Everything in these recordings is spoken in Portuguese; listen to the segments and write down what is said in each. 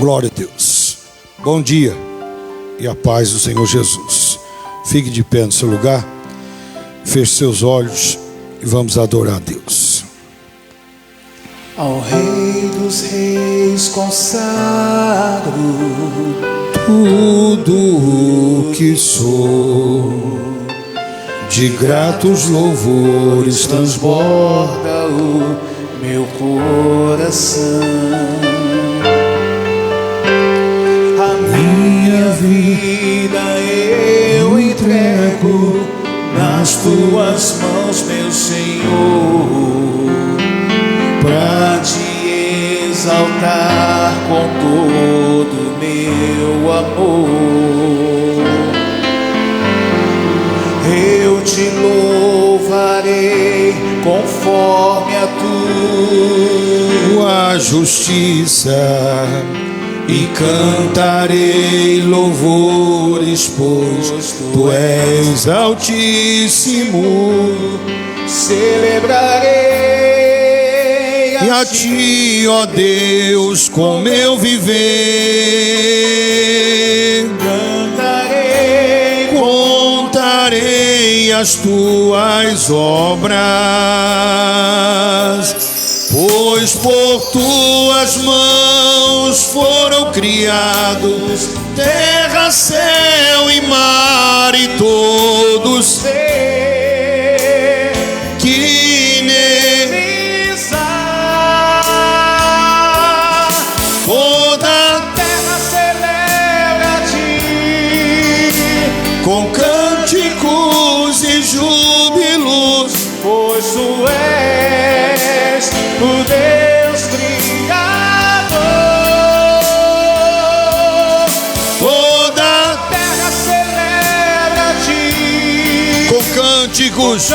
Glória a Deus. Bom dia e a paz do Senhor Jesus. Fique de pé no seu lugar, feche seus olhos e vamos adorar a Deus. Ao Rei dos Reis consagro tudo o que sou, de gratos louvores transborda o meu coração. A minha vida eu entrego nas tuas mãos, meu Senhor, pra te exaltar com todo meu amor. Eu te louvarei conforme a tua justiça e cantarei louvores, pois tu és altíssimo. Celebrarei e a ti, ó Deus, com meu viver. Contarei as tuas obras, pois por tuas mãos foram criados terra, céu e mar e todo ser que neles há. Toda a terra celebra a ti com cânticos e júbilos, pois tu és o Deus Criador. Toda a terra celebra a ti com cânticos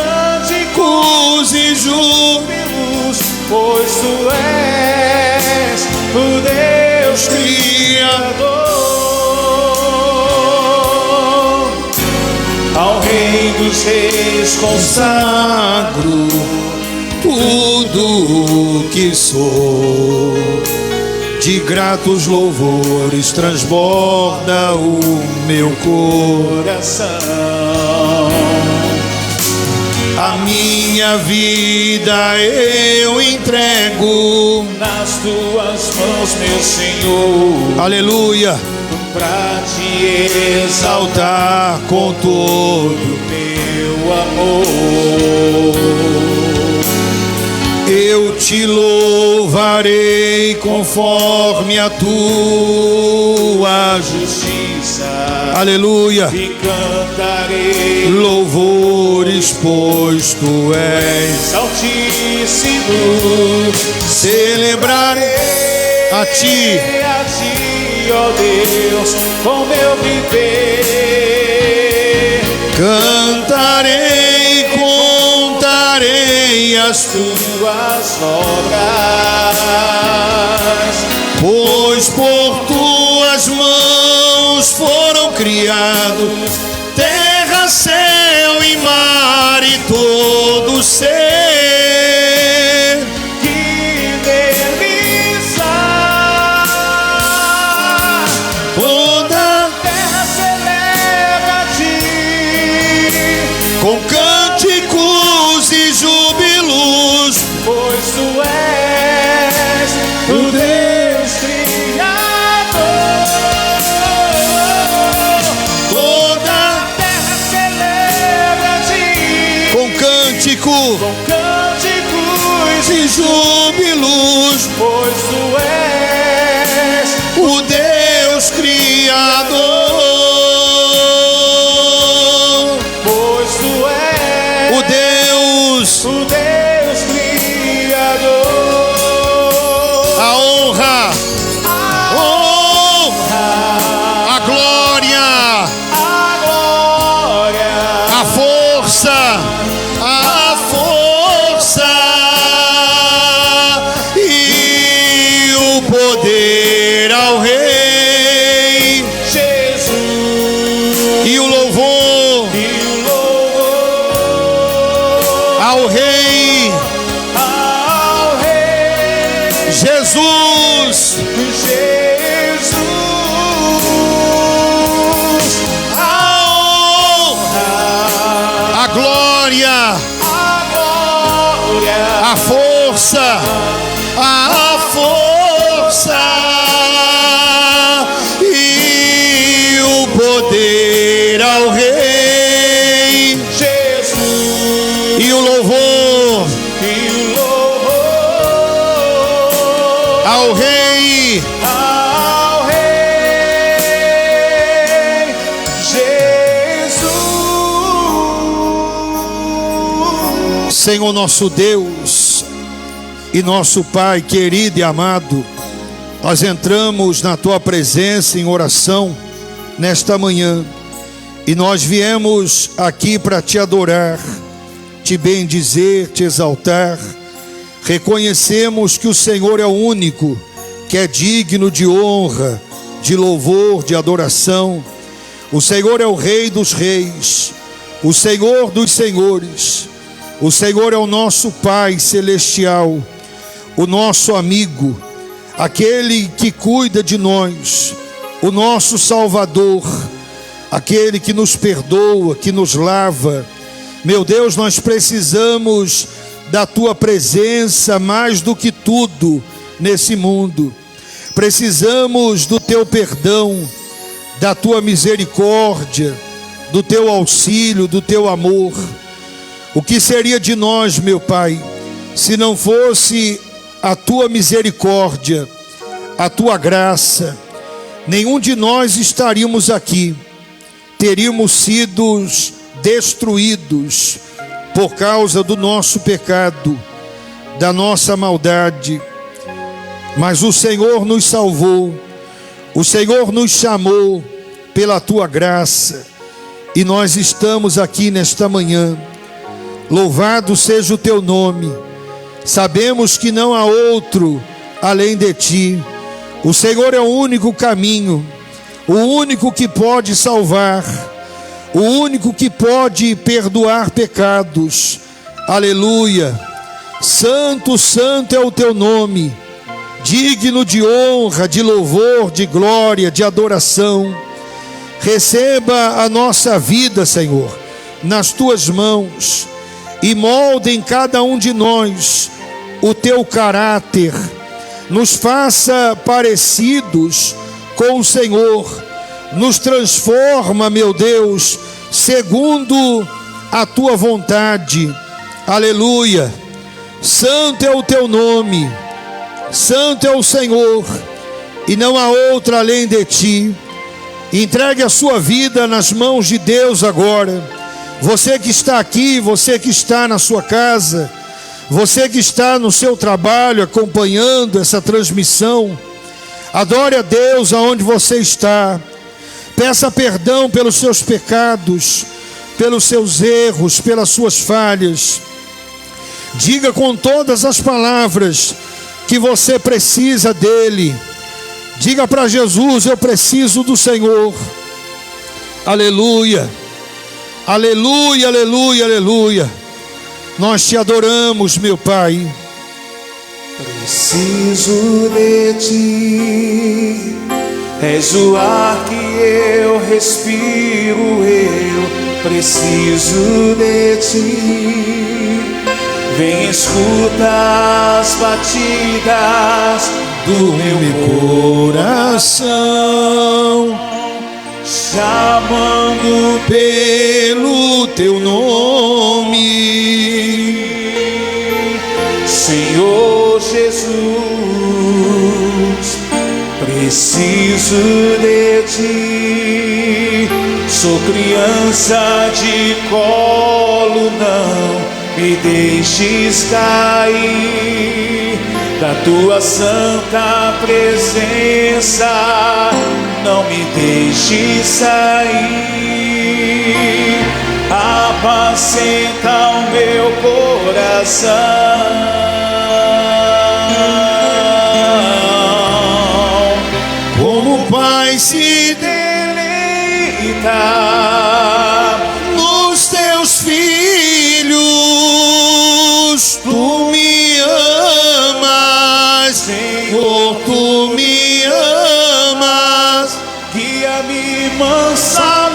e júbilos, pois tu és o Deus Criador. Ao Rei dos Reis consagro tudo o que sou, de gratos louvores transborda o meu coração. A minha vida eu entrego nas tuas mãos, meu Senhor. Aleluia. Pra te exaltar com todo meu amor. Eu te louvarei conforme a tua justiça. Aleluia. E cantarei louvores, pois tu és altíssimo. Celebrarei a ti, ó Deus, com meu viver. Cantarei, contarei as tuas obras, pois por tuas mãos foram criados terra, céu e mar e todo ser que neles há. Toda a terra celebra a ti com cânticos e júbilos, pois tu és o Deus Criador. Toda a terra celebra a ti com cânticos e júbilos, pois tu és o Deus Criador. Pois tu és o Deus Criador. A honra, a glória, a força, e o poder ao Rei Jesus, e o louvor ao Rei Jesus. a força e o poder ao Rei Jesus, e o louvor ao Rei Jesus. Senhor nosso Deus e nosso Pai querido e amado, nós entramos na Tua presença em oração nesta manhã, e nós viemos aqui para Te adorar, Te bendizer, Te exaltar. Reconhecemos que o Senhor é o único que é digno de honra, de louvor, de adoração. O Senhor é o Rei dos reis, o Senhor dos senhores. O Senhor é o nosso Pai celestial, o nosso amigo, aquele que cuida de nós, o nosso Salvador, aquele que nos perdoa, que nos lava. Meu Deus, nós precisamos da Tua presença mais do que tudo nesse mundo. Precisamos do Teu perdão, da Tua misericórdia, do Teu auxílio, do Teu amor. O que seria de nós, meu Pai, se não fosse a Tua misericórdia, a Tua graça? Nenhum de nós estaríamos aqui, teríamos sido destruídos por causa do nosso pecado, da nossa maldade. Mas o Senhor nos salvou, o Senhor nos chamou pela Tua graça, e nós estamos aqui nesta manhã. Louvado seja o Teu nome. Sabemos que não há outro além de Ti. O Senhor é o único caminho, o único que pode salvar, o único que pode perdoar pecados. Aleluia. Santo, santo é o Teu nome, digno de honra, de louvor, de glória, de adoração. Receba a nossa vida, Senhor, nas Tuas mãos, e molde em cada um de nós o Teu caráter. Nos faça parecidos com o Senhor. Nos transforma, meu Deus, segundo a Tua vontade. Aleluia. Santo é o Teu nome, santo é o Senhor, e não há outro além de Ti. Entregue a sua vida nas mãos de Deus agora. Você que está aqui, você que está na sua casa, você que está no seu trabalho acompanhando essa transmissão, adore a Deus aonde você está. Peça perdão pelos seus pecados, pelos seus erros, pelas suas falhas. Diga com todas as palavras que você precisa dEle. Diga para Jesus: eu preciso do Senhor. Aleluia, aleluia, aleluia, aleluia. Nós Te adoramos, meu Pai. Preciso de Ti, és o ar que eu respiro, eu preciso de Ti. Vem, escuta as batidas do meu coração, chamando pelo Teu nome, Senhor Jesus. Preciso de Ti, sou criança de colo, não me deixes cair da Tua santa presença, não me deixes sair. Apacenta o meu coração, Como o Pai se deleita nos Teus filhos, Tu me amas, Senhor, Tu me amas. guia-me mansamente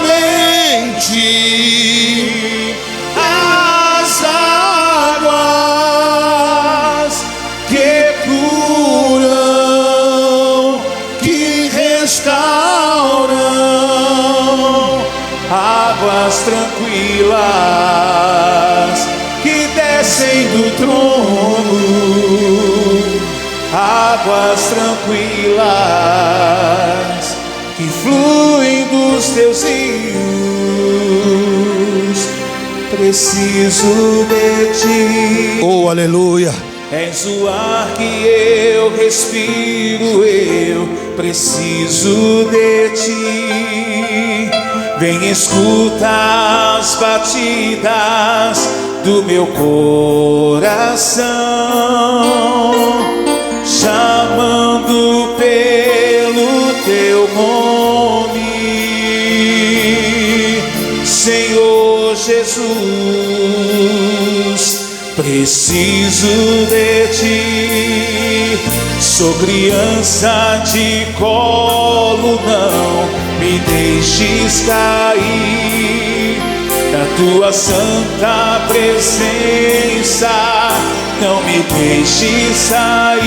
As águas águas tranquilas que descem do trono, águas tranquilas que fluem dos teus rios. Preciso de ti. Oh, aleluia. És o ar que eu respiro, eu preciso de ti. Vem, escuta as batidas do meu coração, chamando pelo teu nome, Senhor Jesus. Preciso de ti, sou criança de colo, não me deixes cair da tua santa presença, não me deixes sair.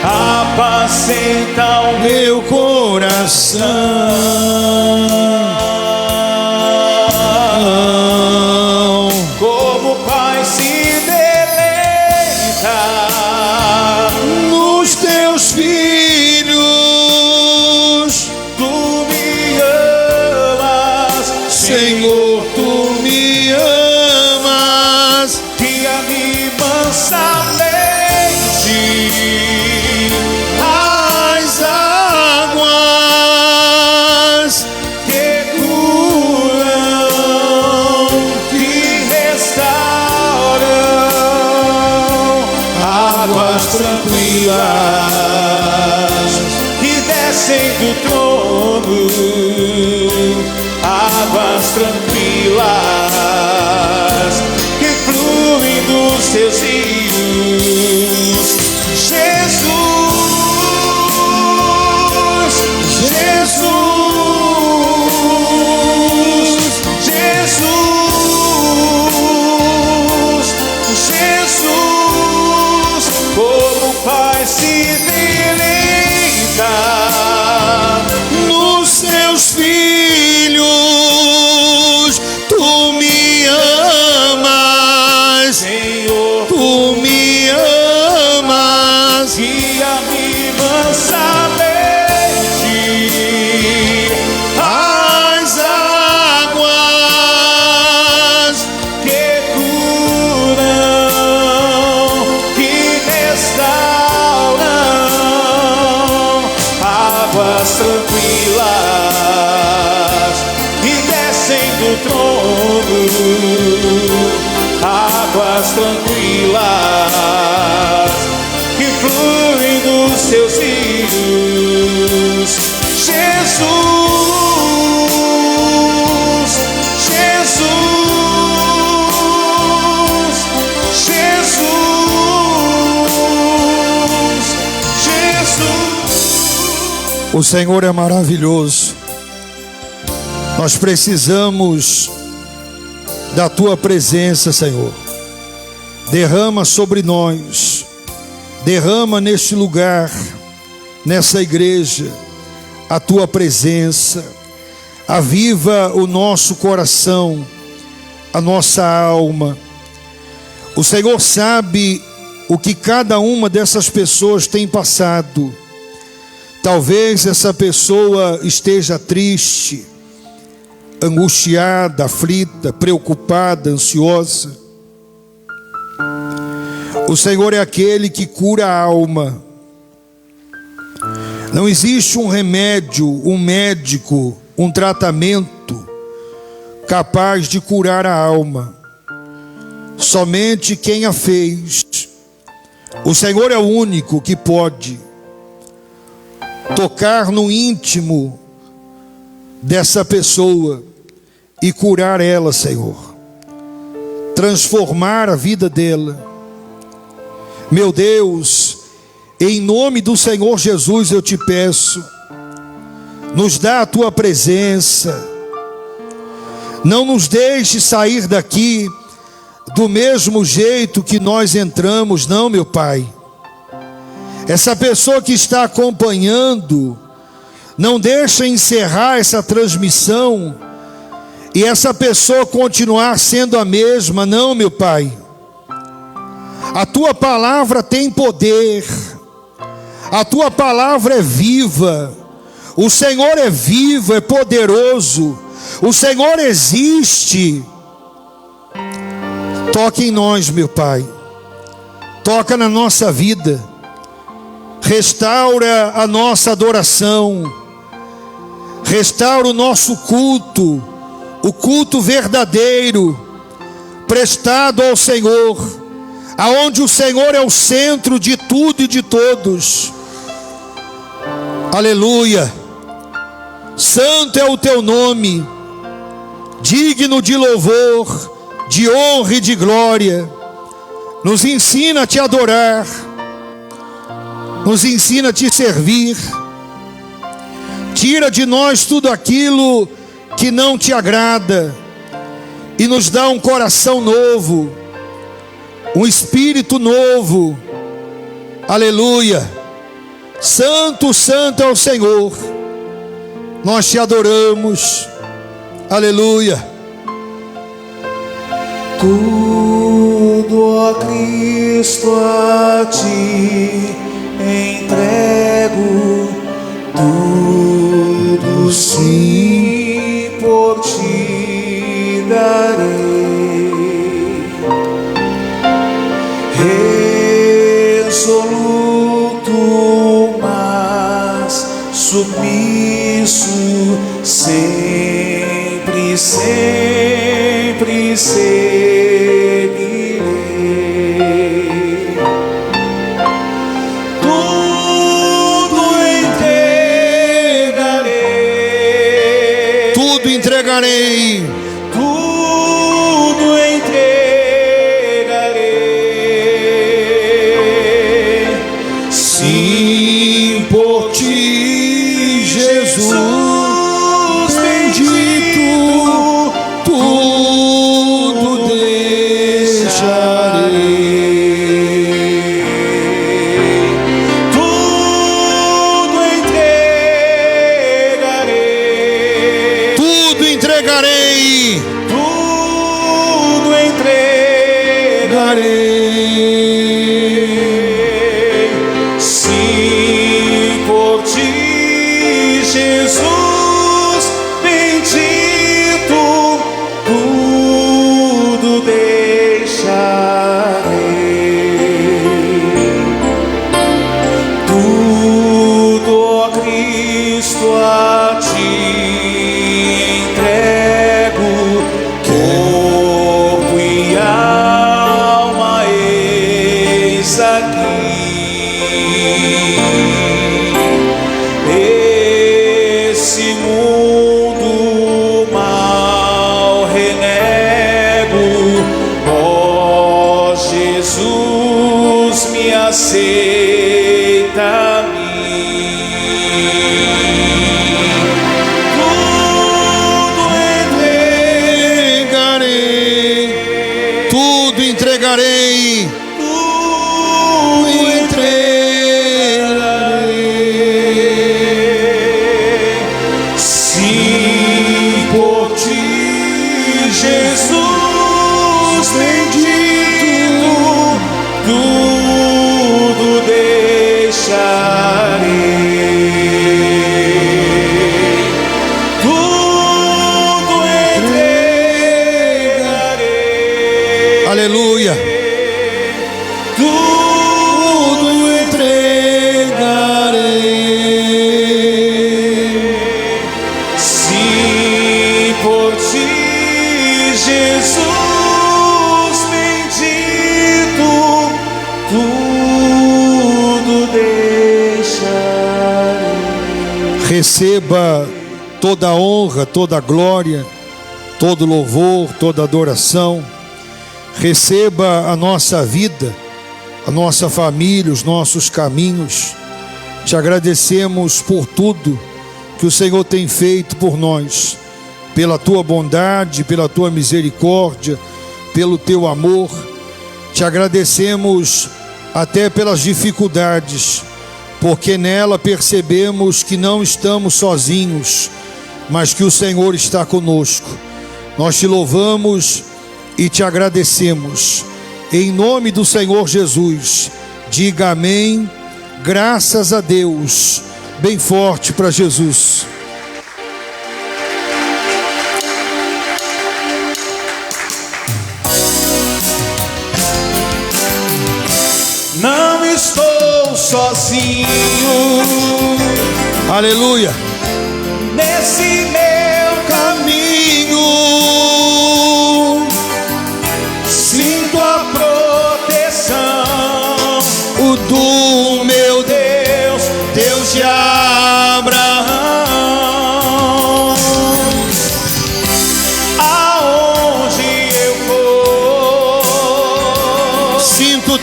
Apacenta o meu coração. Como o Pai se deleita nos teus filhos, tu me amas, Senhor, tu me amas. guia-me mansamente As águas que curam, que restauram, águas tranquilas que descem do trono, águas tranquilas que fluem dos teus rios. Jesus, Jesus, Jesus, Jesus, como o Pai se deleita nos teus filhos, tu me amas, Senhor, tu me amas. guia-me mansamente As águas que curam, que restauram, águas tranquilas que descem do trono, águas tranquilas que fluem dos teus rios. Jesus, Jesus, Jesus, Jesus. O Senhor é maravilhoso. Nós precisamos da tua presença, Senhor. Derrama sobre nós, derrama neste lugar, nessa igreja, a tua presença. Aviva o nosso coração, a nossa alma. O Senhor sabe o que cada uma dessas pessoas tem passado. Talvez essa pessoa esteja triste, angustiada, aflita, preocupada, ansiosa. O Senhor é aquele que cura a alma. Não existe um remédio, um médico, um tratamento capaz de curar a alma. Somente quem a fez. O Senhor é o único que pode tocar no íntimo dessa pessoa e curar ela, Senhor. Transformar a vida dela. Meu Deus, em nome do Senhor Jesus eu te peço, nos dá a tua presença. Não nos deixe sair daqui do mesmo jeito que nós entramos, não, meu Pai. Essa pessoa que está acompanhando Não deixa encerrar essa transmissão e essa pessoa continuar sendo a mesma. Não, meu Pai. A tua palavra tem poder. A tua palavra é viva. O Senhor é vivo, é poderoso. O Senhor existe. Toca em nós, meu Pai. Toca na nossa vida. Restaura a nossa adoração. Restaura o nosso culto. O culto verdadeiro, prestado ao Senhor, aonde o Senhor é o centro de tudo e de todos. Aleluia. Santo é o teu nome, digno de louvor, de honra e de glória. Nos ensina a te adorar, nos ensina a te servir. Tira de nós tudo aquilo que não te agrada e nos dá um coração novo, um espírito novo. Aleluia. Santo, santo é o Senhor. Nós te adoramos. Aleluia. Tudo, ó Cristo, a ti entrego. Tudo sim por ti darei. Resoluto, mas submisso, sempre, sempre seguirei. Tudo entregarei. Tudo entregarei. Tudo entregarei. Sim, por ti, Jesus bendito, tudo deixarei. Tudo entregarei. Tudo entregarei. Tudo entregarei. Sim, por ti, Jesus bendito, tudo deixarei. Tudo, ó Cristo, a ti entrego, corpo e alma, eis aqui. Esse mundo mal renego, ó Jesus, me aceita a mim. Tudo entregarei. Tudo entregarei. Tudo entregarei. Sim, por ti, Jesus bendito, tudo deixarei. Tudo entregarei. Aleluia. Tudo entregarei. Sim, por ti, Jesus bendito, tudo deixarei. Receba toda a honra, toda a glória, todo louvor, toda adoração. Receba a nossa vida, a nossa família, os nossos caminhos. Te agradecemos por tudo que o Senhor tem feito por nós, pela tua bondade, pela tua misericórdia, pelo teu amor. Te agradecemos até pelas dificuldades, porque nela percebemos que não estamos sozinhos, mas que o Senhor está conosco. Nós te louvamos e te agradecemos. Em nome do Senhor Jesus, diga amém. Graças a Deus. Bem forte para Jesus. Não estou sozinho. Aleluia. Nesse meu caminho, sinto a proteção Do meu Deus, Deus de Abraão. aonde eu for, Sinto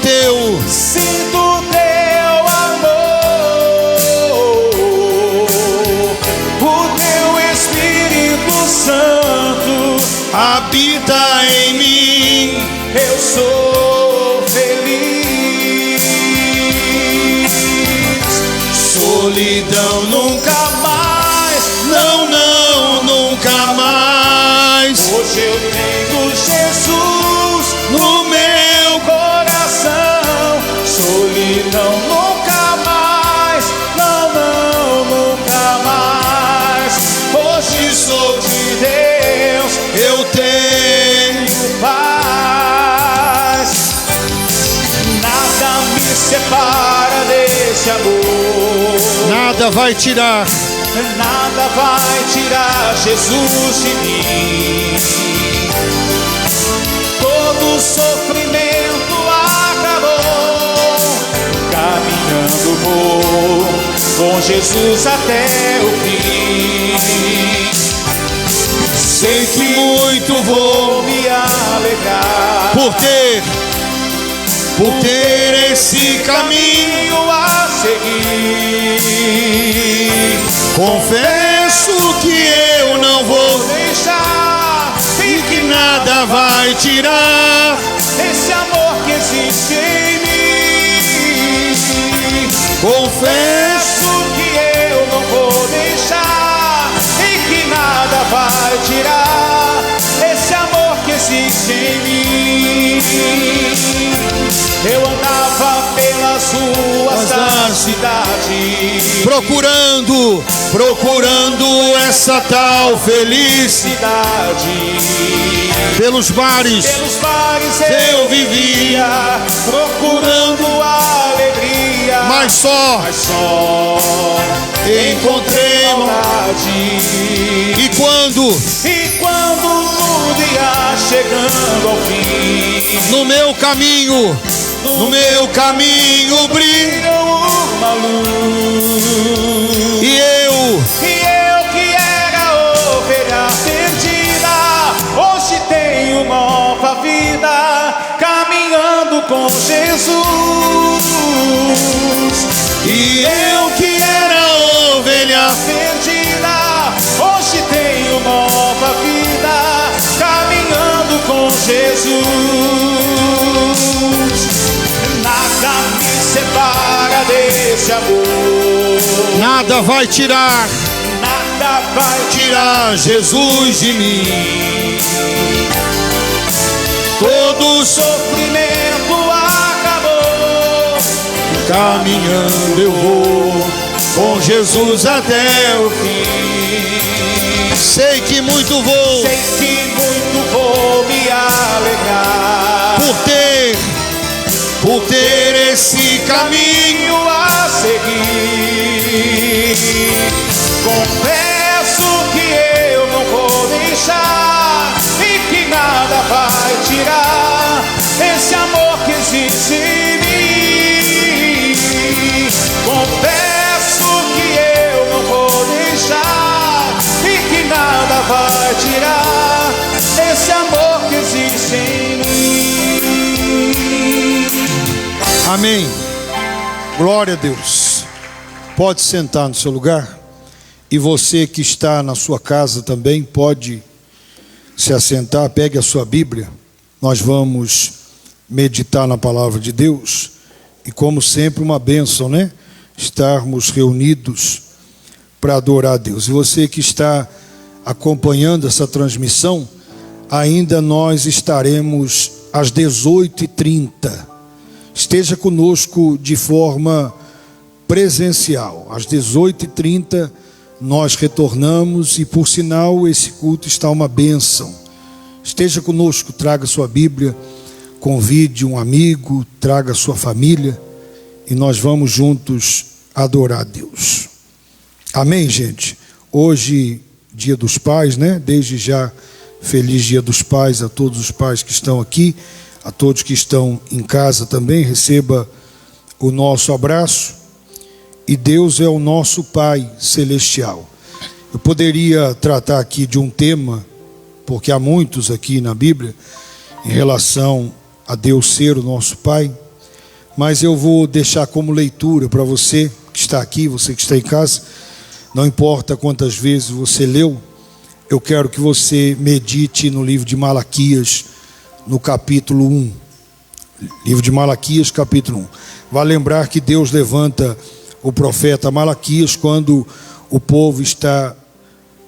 sinto teu amor, o teu Espírito Santo habita em mim. eu sou feliz. Solidão nunca mais. Não, não, nunca mais. Hoje eu tenho Jesus No meu coração. Solidão nunca mais. Não, não, nunca mais. Hoje sou de Deus, eu tenho. paz. Nada me separa desse amor. Nada vai tirar. Nada vai tirar Jesus de mim. Todo sofrimento acabou. Caminhando vou com Jesus até o fim. Sei que muito vou me alegrar por ter esse caminho a seguir. Confesso que eu não vou Deixar e que nada vai tirar. esse amor que existe em mim. Confesso Que eu não vou deixar e que nada vai tirar esse amor que existe em mim. Eu andava pelas ruas da cidade, procurando essa tal felicidade. Pelos bares eu vivia, procurando alegria, mas só encontrei saudade. E quando tudo ia chegando ao fim, no meu caminho brilha uma luz. e eu Que era ovelha perdida, hoje tenho nova vida, caminhando com Jesus. E eu que era ovelha Perdida, hoje tenho nova vida, caminhando com Jesus. Nada me separa desse amor. nada vai tirar Nada vai tirar Jesus de mim. Todo sofrimento acabou. caminhando eu vou com Jesus até o fim. Sei que muito vou Sei que muito vou me alegrar por ter esse caminho a seguir. Confesso que eu não vou deixar e que nada vai tirar esse amor que existe em mim. Confesso que eu não vou deixar e que nada vai tirar esse amor que existe em mim. Amém. Glória a Deus. Pode sentar no seu lugar. E você que está na sua casa também pode se assentar. Pegue a sua Bíblia. Nós vamos meditar na palavra de Deus. E como sempre, uma bênção, né? estarmos reunidos para adorar a Deus. E você que está acompanhando essa transmissão, ainda nós estaremos às 18h30. Esteja conosco de forma presencial. Às 18h30 nós retornamos e, por sinal, esse culto está uma bênção. Esteja conosco, traga sua Bíblia, convide um amigo, traga sua família e nós vamos juntos adorar a Deus. Amém, gente? Hoje, Dia dos Pais, né? Desde já, feliz Dia dos Pais a todos os pais que estão aqui, a todos que estão em casa também. Receba o nosso abraço. E Deus é o nosso Pai Celestial. Eu poderia tratar aqui de um tema, porque há muitos aqui na Bíblia, em relação a Deus ser o nosso Pai, mas eu vou deixar como leitura para você que está aqui, você que está em casa, não importa quantas vezes você leu, eu quero que você medite no livro de Malaquias, no capítulo 1. Livro de Malaquias, capítulo 1. Vai lembrar que Deus levanta o profeta Malaquias quando o povo está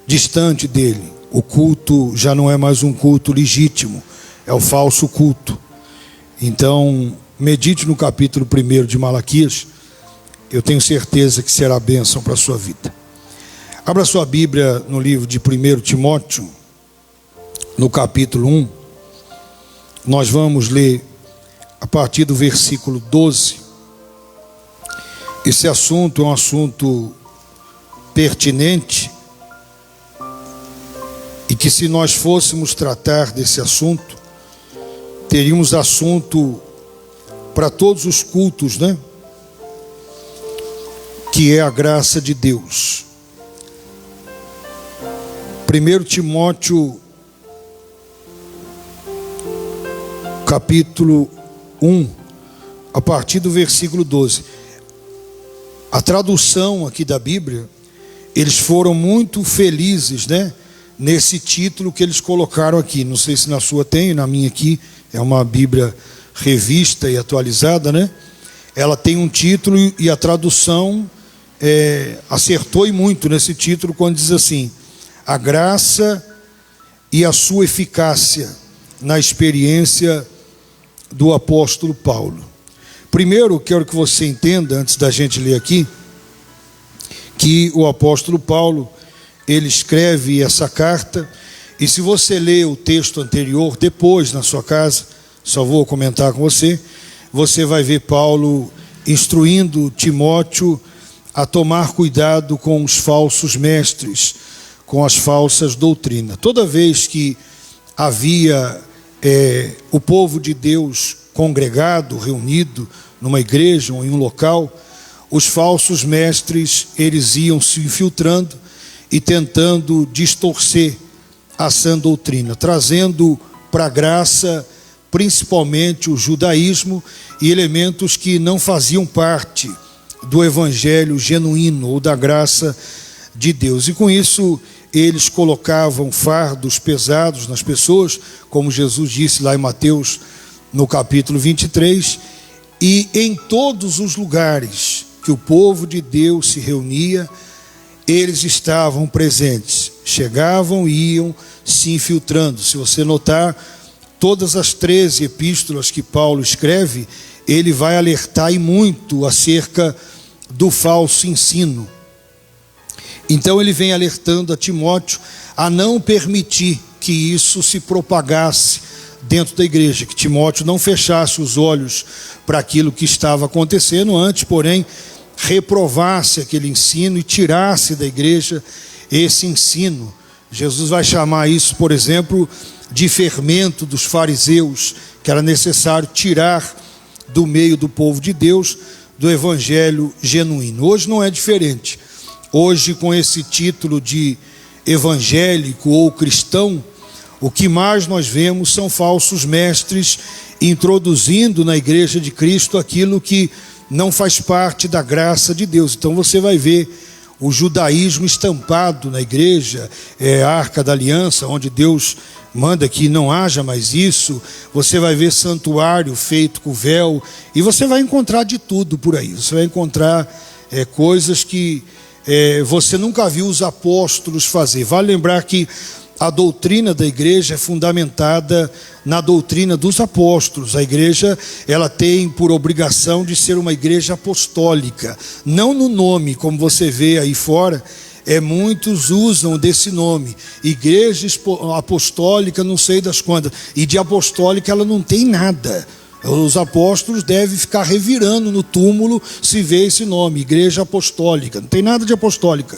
distante dele. O culto já não é mais um culto legítimo, é o falso culto. Então, medite no capítulo 1 de Malaquias, eu tenho certeza que será bênção para a sua vida. Abra sua Bíblia no livro de 1 Timóteo, no capítulo 1, nós vamos ler a partir do versículo 12. Esse assunto é um assunto pertinente e que, se nós fôssemos tratar desse assunto, teríamos assunto para todos os cultos, né? Que é a graça de Deus. 1 Timóteo, capítulo 1, a partir do versículo 12. A tradução aqui da Bíblia, eles foram muito felizes, né? Nesse título que eles colocaram aqui. Não sei se na sua tem, na minha aqui é uma Bíblia revista e atualizada, né? Ela tem um título e a tradução acertou e muito nesse título quando diz assim: a graça e a sua eficácia na experiência do apóstolo Paulo. Primeiro, quero que você entenda, antes da gente ler aqui, que o apóstolo Paulo, ele escreve essa carta, e se você ler o texto anterior, depois na sua casa, só vou comentar com você, você vai ver Paulo instruindo Timóteo a tomar cuidado com os falsos mestres, com as falsas doutrinas. Toda vez que havia o povo de Deus congregado, reunido numa igreja ou em um local, os falsos mestres, eles iam se infiltrando e tentando distorcer a sã doutrina, trazendo para a graça principalmente o judaísmo e elementos que não faziam parte do evangelho genuíno ou da graça de Deus. E com isso eles colocavam fardos pesados nas pessoas, como Jesus disse lá em Mateus, no capítulo 23, e em todos os lugares que o povo de Deus se reunia, eles estavam presentes, chegavam e iam se infiltrando. Se você notar, todas as 13 epístolas que Paulo escreve, ele vai alertar e muito acerca do falso ensino. Então ele vem alertando a Timóteo a não permitir que isso se propagasse dentro da igreja, que Timóteo não fechasse os olhos para aquilo que estava acontecendo, antes, porém, reprovasse aquele ensino e tirasse da igreja esse ensino. Jesus vai chamar isso, por exemplo, de fermento dos fariseus, que era necessário tirar do meio do povo de Deus, do evangelho genuíno. Hoje não é diferente. Hoje, com esse título de evangélico ou cristão, o que mais nós vemos são falsos mestres introduzindo na igreja de Cristo aquilo que não faz parte da graça de Deus. Então você vai ver o judaísmo estampado na igreja, a Arca da Aliança, onde Deus manda que não haja mais isso. Você vai ver santuário feito com véu, e você vai encontrar de tudo por aí. Você vai encontrar coisas que você nunca viu os apóstolos fazer. Vale lembrar que a doutrina da igreja é fundamentada na doutrina dos apóstolos. A igreja, ela tem por obrigação de ser uma igreja apostólica, não no nome, como você vê aí fora. Muitos usam desse nome, igreja apostólica, não sei das quantas, e de apostólica ela não tem nada. Os apóstolos devem ficar revirando no túmulo se vê esse nome, igreja apostólica. Não tem nada de apostólica,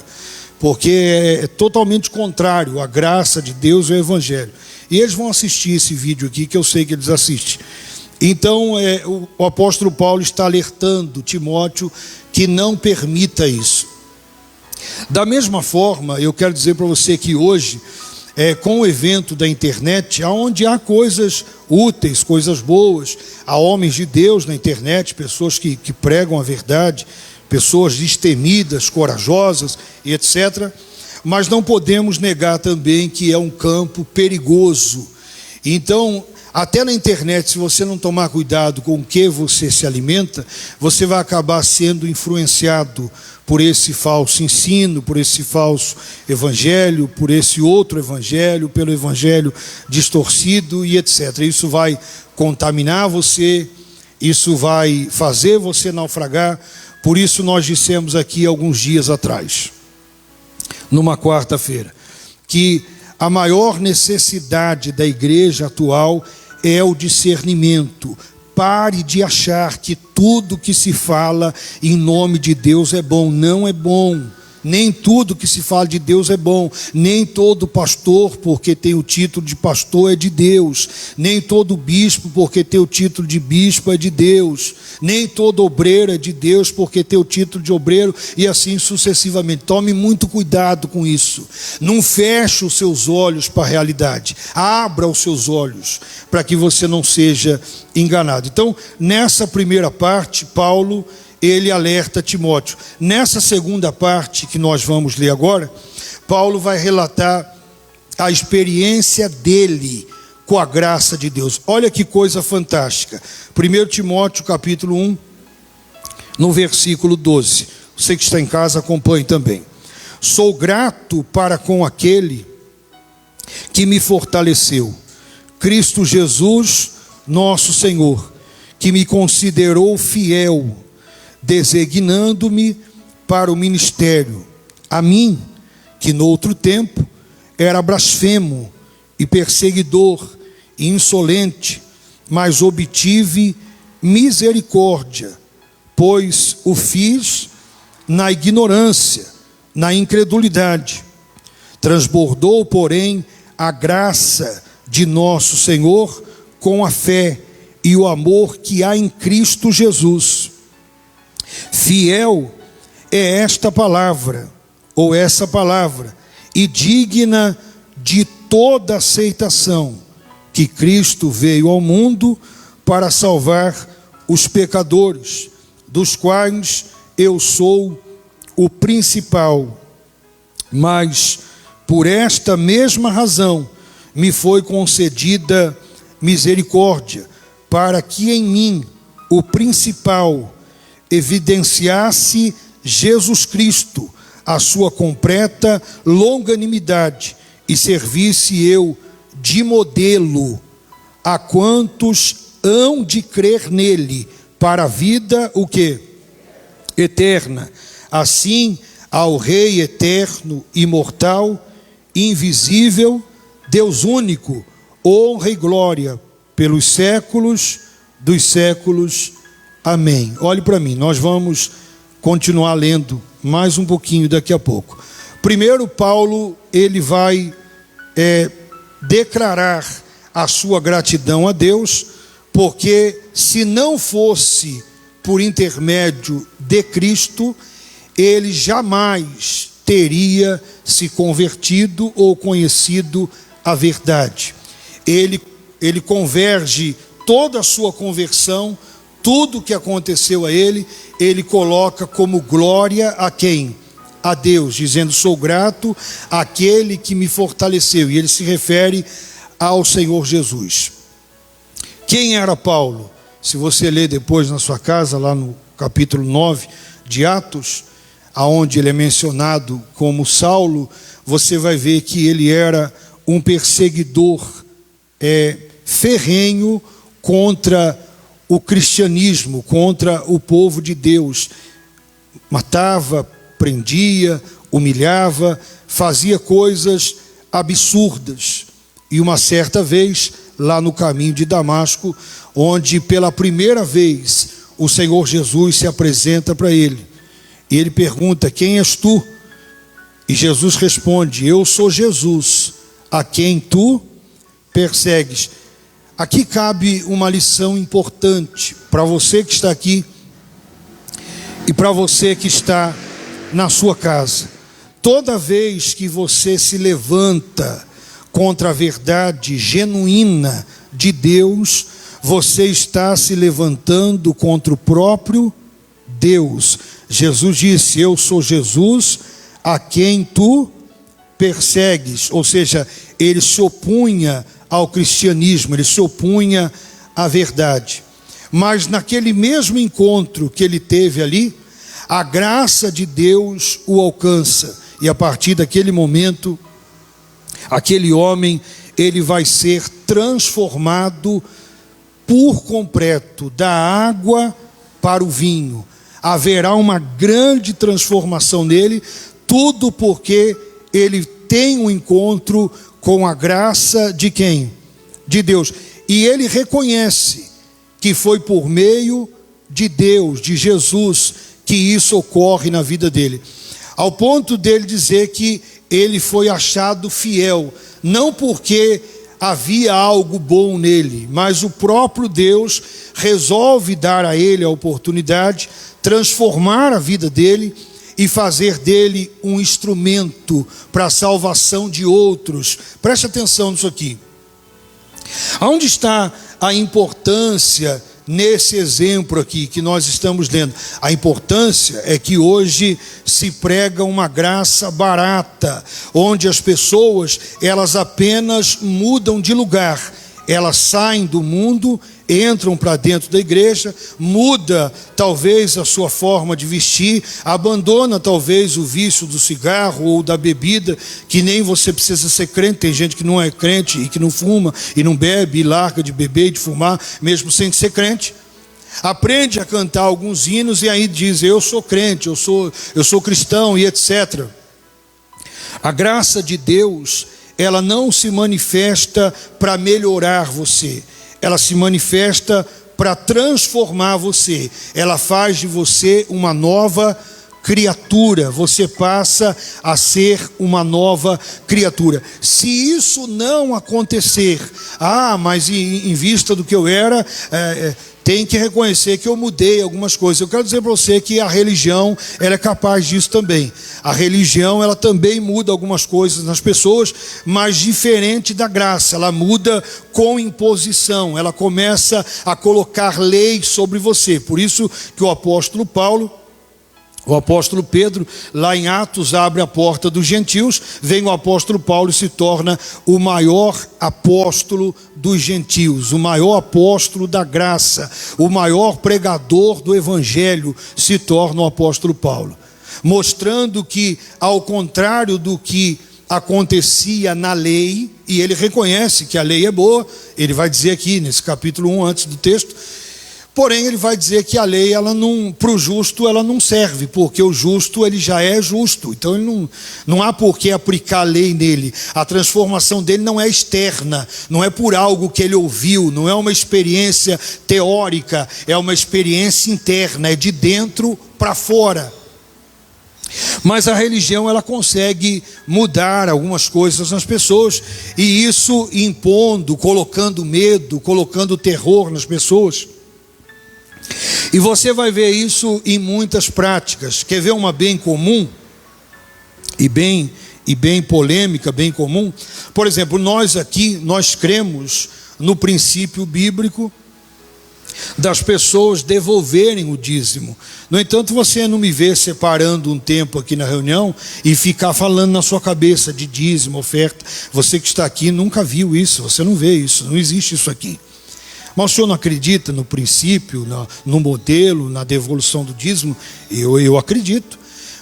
porque é totalmente contrário à graça de Deus e ao evangelho. E eles vão assistir esse vídeo aqui, que eu sei que eles assistem. Então o apóstolo Paulo está alertando Timóteo que não permita isso. Da mesma forma, eu quero dizer para você que hoje, com o evento da internet, onde há coisas úteis, coisas boas, há homens de Deus na internet, pessoas que pregam a verdade, pessoas destemidas, corajosas e etc. Mas não podemos negar também que é um campo perigoso. Então, até na internet, se você não tomar cuidado com o que você se alimenta, você vai acabar sendo influenciado por esse falso ensino, por esse falso evangelho, por esse outro evangelho, pelo evangelho distorcido e etc. Isso vai contaminar você, isso vai fazer você naufragar. Por isso nós dissemos aqui alguns dias atrás, numa quarta-feira, que a maior necessidade da igreja atual é o discernimento. Pare de achar que tudo que se fala em nome de Deus é bom. Não é bom. Nem tudo que se fala de Deus é bom. Nem todo pastor, porque tem o título de pastor, é de Deus. Nem todo bispo, porque tem o título de bispo, é de Deus. Nem todo obreiro é de Deus, porque tem o título de obreiro, e assim sucessivamente. Tome muito cuidado com isso. Não feche os seus olhos para a realidade. Abra os seus olhos para que você não seja enganado. Então, nessa primeira parte, Paulo, ele alerta Timóteo. Nessa segunda parte que nós vamos ler agora, Paulo vai relatar a experiência dele com a graça de Deus. Olha que coisa fantástica. 1 Timóteo capítulo 1, no versículo 12. Você que está em casa, acompanhe também. Sou grato para com aquele que me fortaleceu, Cristo Jesus, nosso Senhor, que me considerou fiel, designando-me para o ministério, a mim, que no outro tempo era blasfemo e perseguidor e insolente, mas obtive misericórdia, pois o fiz na ignorância, na incredulidade. Transbordou, porém, a graça de nosso Senhor com a fé e o amor que há em Cristo Jesus. Fiel é esta palavra, ou essa palavra, e digna de toda aceitação, que Cristo veio ao mundo para salvar os pecadores, dos quais eu sou o principal. Mas por esta mesma razão me foi concedida misericórdia, para que em mim, o principal, evidenciasse Jesus Cristo, a sua completa longanimidade, e servisse eu de modelo a quantos hão de crer nele para a vida, o quê? Eterna. Assim, ao Rei eterno, imortal, invisível, Deus único, honra e glória pelos séculos dos séculos. Amém. Olhe para mim, nós vamos continuar lendo mais um pouquinho daqui a pouco. Primeiro, Paulo, ele vai declarar a sua gratidão a Deus, porque se não fosse por intermédio de Cristo, ele jamais teria se convertido ou conhecido a verdade. Ele converge toda a sua conversão, tudo que aconteceu a ele coloca como glória a quem? A Deus, dizendo: sou grato àquele que me fortaleceu. E ele se refere ao Senhor Jesus. Quem era Paulo? Se você ler depois na sua casa, lá no capítulo 9 de Atos, aonde ele é mencionado como Saulo, você vai ver que ele era um perseguidor ferrenho contra o cristianismo, contra o povo de Deus. Matava, prendia, humilhava, fazia coisas absurdas. E uma certa vez, lá no caminho de Damasco, onde pela primeira vez o Senhor Jesus se apresenta para ele, e ele pergunta: quem és tu? E Jesus responde: eu sou Jesus, a quem tu persegues. Aqui cabe uma lição importante para você que está aqui e para você que está na sua casa. Toda vez que você se levanta contra a verdade genuína de Deus, você está se levantando contra o próprio Deus. Jesus disse: eu sou Jesus, a quem tu persegues. Ou seja, ele se opunha ao cristianismo, ele se opunha à verdade. Mas naquele mesmo encontro que ele teve ali, a graça de Deus o alcança. E a partir daquele momento, aquele homem, ele vai ser transformado por completo, da água para o vinho. Haverá uma grande transformação nele, tudo porque ele tem um encontro com a graça de quem? De Deus. E ele reconhece que foi por meio de Deus, de Jesus, que isso ocorre na vida dele. Ao ponto dele dizer que ele foi achado fiel, não porque havia algo bom nele, mas o próprio Deus resolve dar a ele a oportunidade, transformar a vida dele e fazer dele um instrumento para a salvação de outros. Preste atenção nisso aqui. Aonde está a importância nesse exemplo aqui que nós estamos lendo? A importância é que hoje se prega uma graça barata, onde as pessoas, elas apenas mudam de lugar. Elas saem do mundo, entram para dentro da igreja, muda talvez a sua forma de vestir, abandona talvez o vício do cigarro ou da bebida, que nem você precisa ser crente. Tem gente que não é crente e que não fuma e não bebe e larga de beber e de fumar, mesmo sem ser crente. Aprende a cantar alguns hinos e aí diz: eu sou crente, eu sou cristão e etc. A graça de Deus, ela não se manifesta para melhorar você, ela se manifesta para transformar você. Ela faz de você uma nova criatura, você passa a ser uma nova criatura. Se isso não acontecer, mas em vista do que eu era, tem que reconhecer que eu mudei algumas coisas. Eu quero dizer para você que a religião, ela é capaz disso também. A religião, ela também muda algumas coisas nas pessoas, mas diferente da graça. Ela muda com imposição. Ela começa a colocar leis sobre você. Por isso que o apóstolo Pedro, lá em Atos, abre a porta dos gentios. Vem o apóstolo Paulo e se torna o maior apóstolo dos gentios, o maior apóstolo da graça, o maior pregador do evangelho se torna o apóstolo Paulo, mostrando que, ao contrário do que acontecia na lei, e ele reconhece que a lei é boa, ele vai dizer aqui nesse capítulo 1, antes do texto, porém ele vai dizer que a lei, para o justo, ela não serve, porque o justo, ele já é justo. Então ele não há por que aplicar a lei nele. A transformação dele não é externa, não é por algo que ele ouviu, não é uma experiência teórica, é uma experiência interna, é de dentro para fora. Mas a religião, ela consegue mudar algumas coisas nas pessoas, e isso impondo, colocando medo, colocando terror nas pessoas. E você vai ver isso em muitas práticas. Quer ver uma bem comum e bem polêmica, bem comum? Por exemplo, nós aqui, nós cremos no princípio bíblico das pessoas devolverem o dízimo. No entanto, você não me vê separando um tempo aqui na reunião e ficar falando na sua cabeça de dízimo, oferta. Você que está aqui nunca viu isso, você não vê isso, não existe isso aqui. Mas o senhor não acredita no princípio, no modelo, na devolução do dízimo? Eu acredito,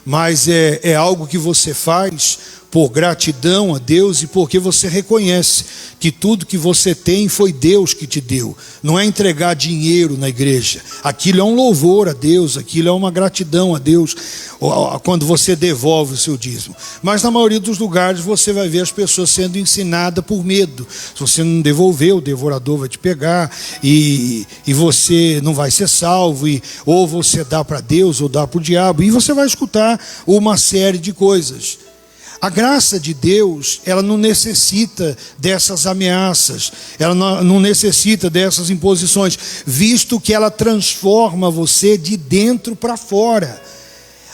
mas é algo que você faz por gratidão a Deus e porque você reconhece que tudo que você tem foi Deus que te deu. Não é entregar dinheiro na igreja. Aquilo é um louvor a Deus, aquilo é uma gratidão a Deus quando você devolve o seu dízimo. Mas na maioria dos lugares você vai ver as pessoas sendo ensinadas por medo. Se você não devolver, o devorador vai te pegar e você não vai ser salvo, ou você dá para Deus ou dá para o diabo, e você vai escutar uma série de coisas. A graça de Deus, ela não necessita dessas ameaças, ela não necessita dessas imposições, visto que ela transforma você de dentro para fora.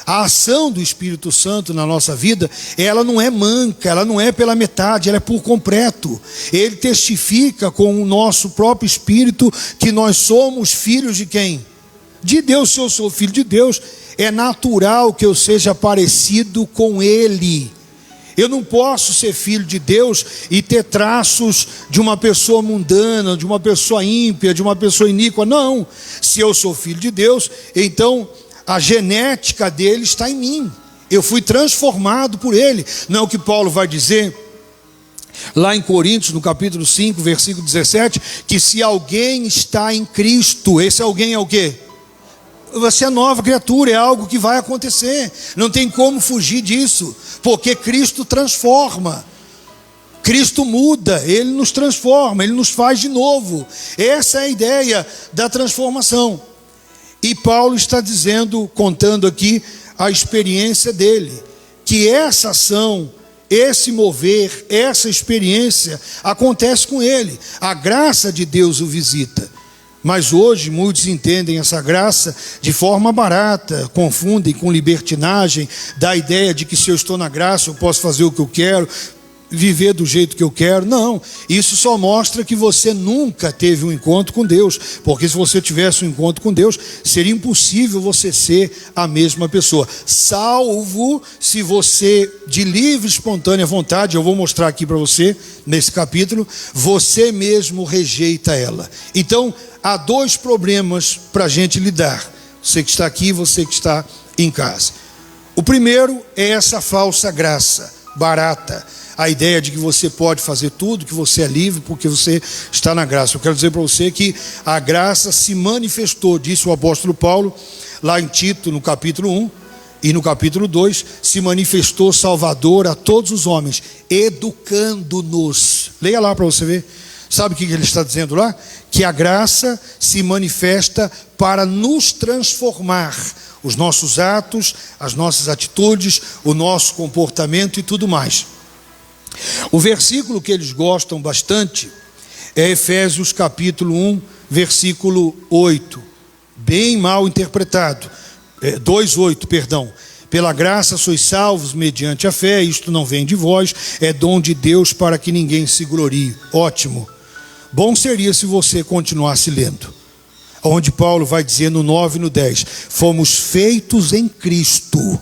A ação do Espírito Santo na nossa vida, ela não é manca, ela não é pela metade, ela é por completo. Ele testifica com o nosso próprio Espírito que nós somos filhos de quem? De Deus. Se eu sou filho de Deus, é natural que eu seja parecido com Ele. Eu não posso ser filho de Deus e ter traços de uma pessoa mundana, de uma pessoa ímpia, de uma pessoa iníqua. Não. Se eu sou filho de Deus, então a genética dele está em mim. Eu fui transformado por ele. Não é o que Paulo vai dizer lá em Coríntios, no capítulo 5, versículo 17, que se alguém está em Cristo, esse alguém é o quê? Você é nova criatura, é algo que vai acontecer. Não tem como fugir disso, porque Cristo transforma, Cristo muda, Ele nos transforma, Ele nos faz de novo. Essa é a ideia da transformação. E Paulo está dizendo, contando aqui a experiência dele, que essa ação, esse mover, essa experiência acontece com ele. A graça de Deus o visita. Mas hoje muitos entendem essa graça de forma barata, confundem com libertinagem, da ideia de que se eu estou na graça eu posso fazer o que eu quero, viver do jeito que eu quero. Não, isso só mostra que você nunca teve um encontro com Deus, porque se você tivesse um encontro com Deus, seria impossível você ser a mesma pessoa, salvo se você, de livre e espontânea vontade, eu vou mostrar aqui para você, nesse capítulo, você mesmo rejeita ela. Então, há dois problemas para a gente lidar, você que está aqui, você que está em casa. O primeiro é essa falsa graça, barata, a ideia de que você pode fazer tudo, que você é livre porque você está na graça. Eu quero dizer para você que a graça se manifestou, disse o apóstolo Paulo, lá em Tito, no capítulo 1 e no capítulo 2, se manifestou salvador a todos os homens, educando-nos. Leia lá para você ver. Sabe o que ele está dizendo lá? Que a graça se manifesta para nos transformar, os nossos atos, as nossas atitudes, o nosso comportamento e tudo mais. O versículo que eles gostam bastante é Efésios capítulo 1, versículo 8, bem mal interpretado, 2:8, perdão. Pela graça sois salvos mediante a fé, isto não vem de vós, é dom de Deus para que ninguém se glorie. Ótimo. Bom seria se você continuasse lendo, onde Paulo vai dizer no 9 e no 10, fomos feitos em Cristo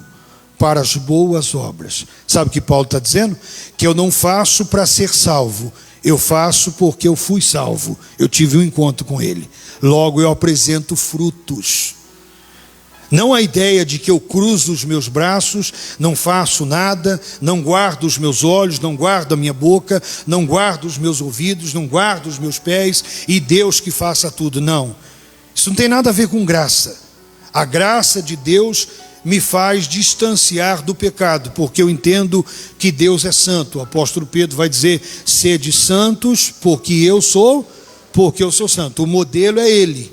para as boas obras. Sabe o que Paulo está dizendo? Que eu não faço para ser salvo, eu faço porque eu fui salvo, eu tive um encontro com Ele, logo eu apresento frutos. Não a ideia de que eu cruzo os meus braços, não faço nada, não guardo os meus olhos, não guardo a minha boca, não guardo os meus ouvidos, não guardo os meus pés e Deus que faça tudo. Não, isso não tem nada a ver com graça. A graça de Deus me faz distanciar do pecado, porque eu entendo que Deus é santo. O apóstolo Pedro vai dizer, sede santos, porque eu sou santo. O modelo é Ele,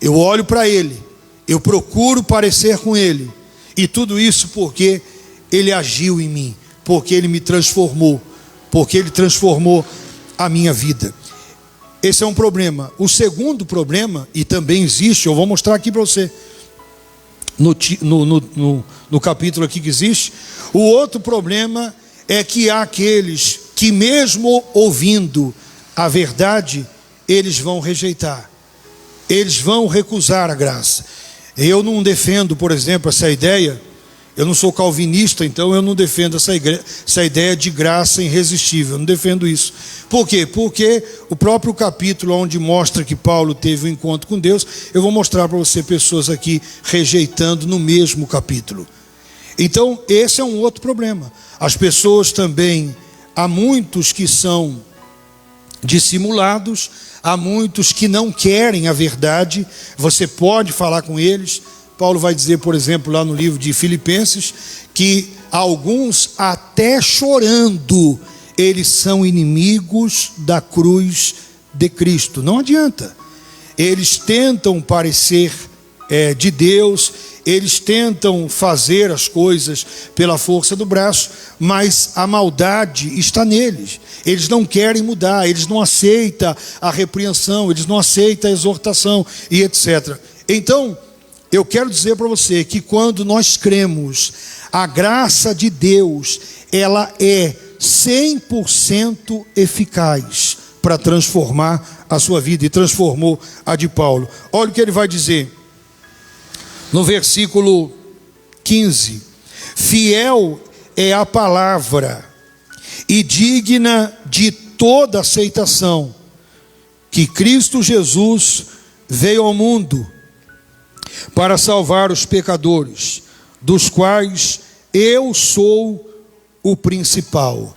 eu olho para Ele, eu procuro parecer com Ele, e tudo isso porque Ele agiu em mim, porque Ele me transformou, porque Ele transformou a minha vida. Esse é um problema. O segundo problema, e também existe, eu vou mostrar aqui para você, no capítulo aqui que existe, o outro problema é que há aqueles que mesmo ouvindo a verdade, eles vão rejeitar, eles vão recusar a graça. Eu não defendo, por exemplo, essa ideia Eu não sou calvinista, então eu não defendo essa ideia de graça irresistível. Eu não defendo isso. Por quê? Porque o próprio capítulo onde mostra que Paulo teve um encontro com Deus, eu vou mostrar para você pessoas aqui rejeitando no mesmo capítulo. Então, esse é um outro problema. As pessoas também, há muitos que são dissimulados, há muitos que não querem a verdade. Você pode falar com eles. Paulo vai dizer, por exemplo, lá no livro de Filipenses, que alguns, até chorando, eles são inimigos da cruz de Cristo. Não adianta. Eles tentam parecer de Deus, eles tentam fazer as coisas pela força do braço, mas a maldade está neles. Eles não querem mudar, eles não aceitam a repreensão, eles não aceitam a exortação e etc. Então, eu quero dizer para você que quando nós cremos, a graça de Deus, ela é 100% eficaz para transformar a sua vida, e transformou a de Paulo. Olha o que ele vai dizer no versículo 15: fiel é a palavra e digna de toda aceitação, que Cristo Jesus veio ao mundo para salvar os pecadores, dos quais eu sou o principal.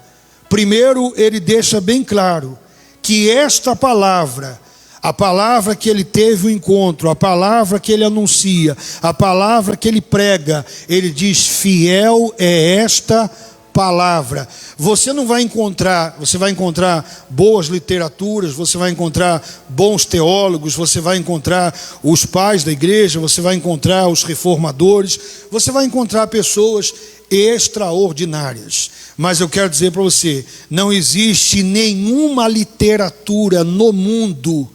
Primeiro, ele deixa bem claro que esta palavra, a palavra que ele teve o encontro, a palavra que ele anuncia, a palavra que ele prega, ele diz: fiel é esta palavra. Você não vai encontrar, você vai encontrar boas literaturas, você vai encontrar bons teólogos, você vai encontrar os pais da igreja, você vai encontrar os reformadores, você vai encontrar pessoas extraordinárias. Mas eu quero dizer para você, não existe nenhuma literatura no mundo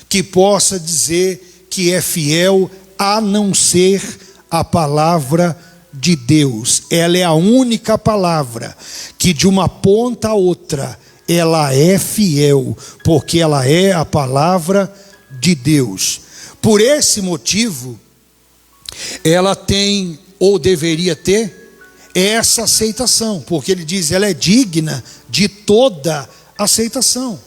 que possa dizer que é fiel, a não ser a palavra de Deus. Ela é a única palavra que de uma ponta a outra ela é fiel, porque ela é a palavra de Deus. Por esse motivo, ela tem, ou deveria ter, essa aceitação, porque ele diz, ela é digna de toda aceitação.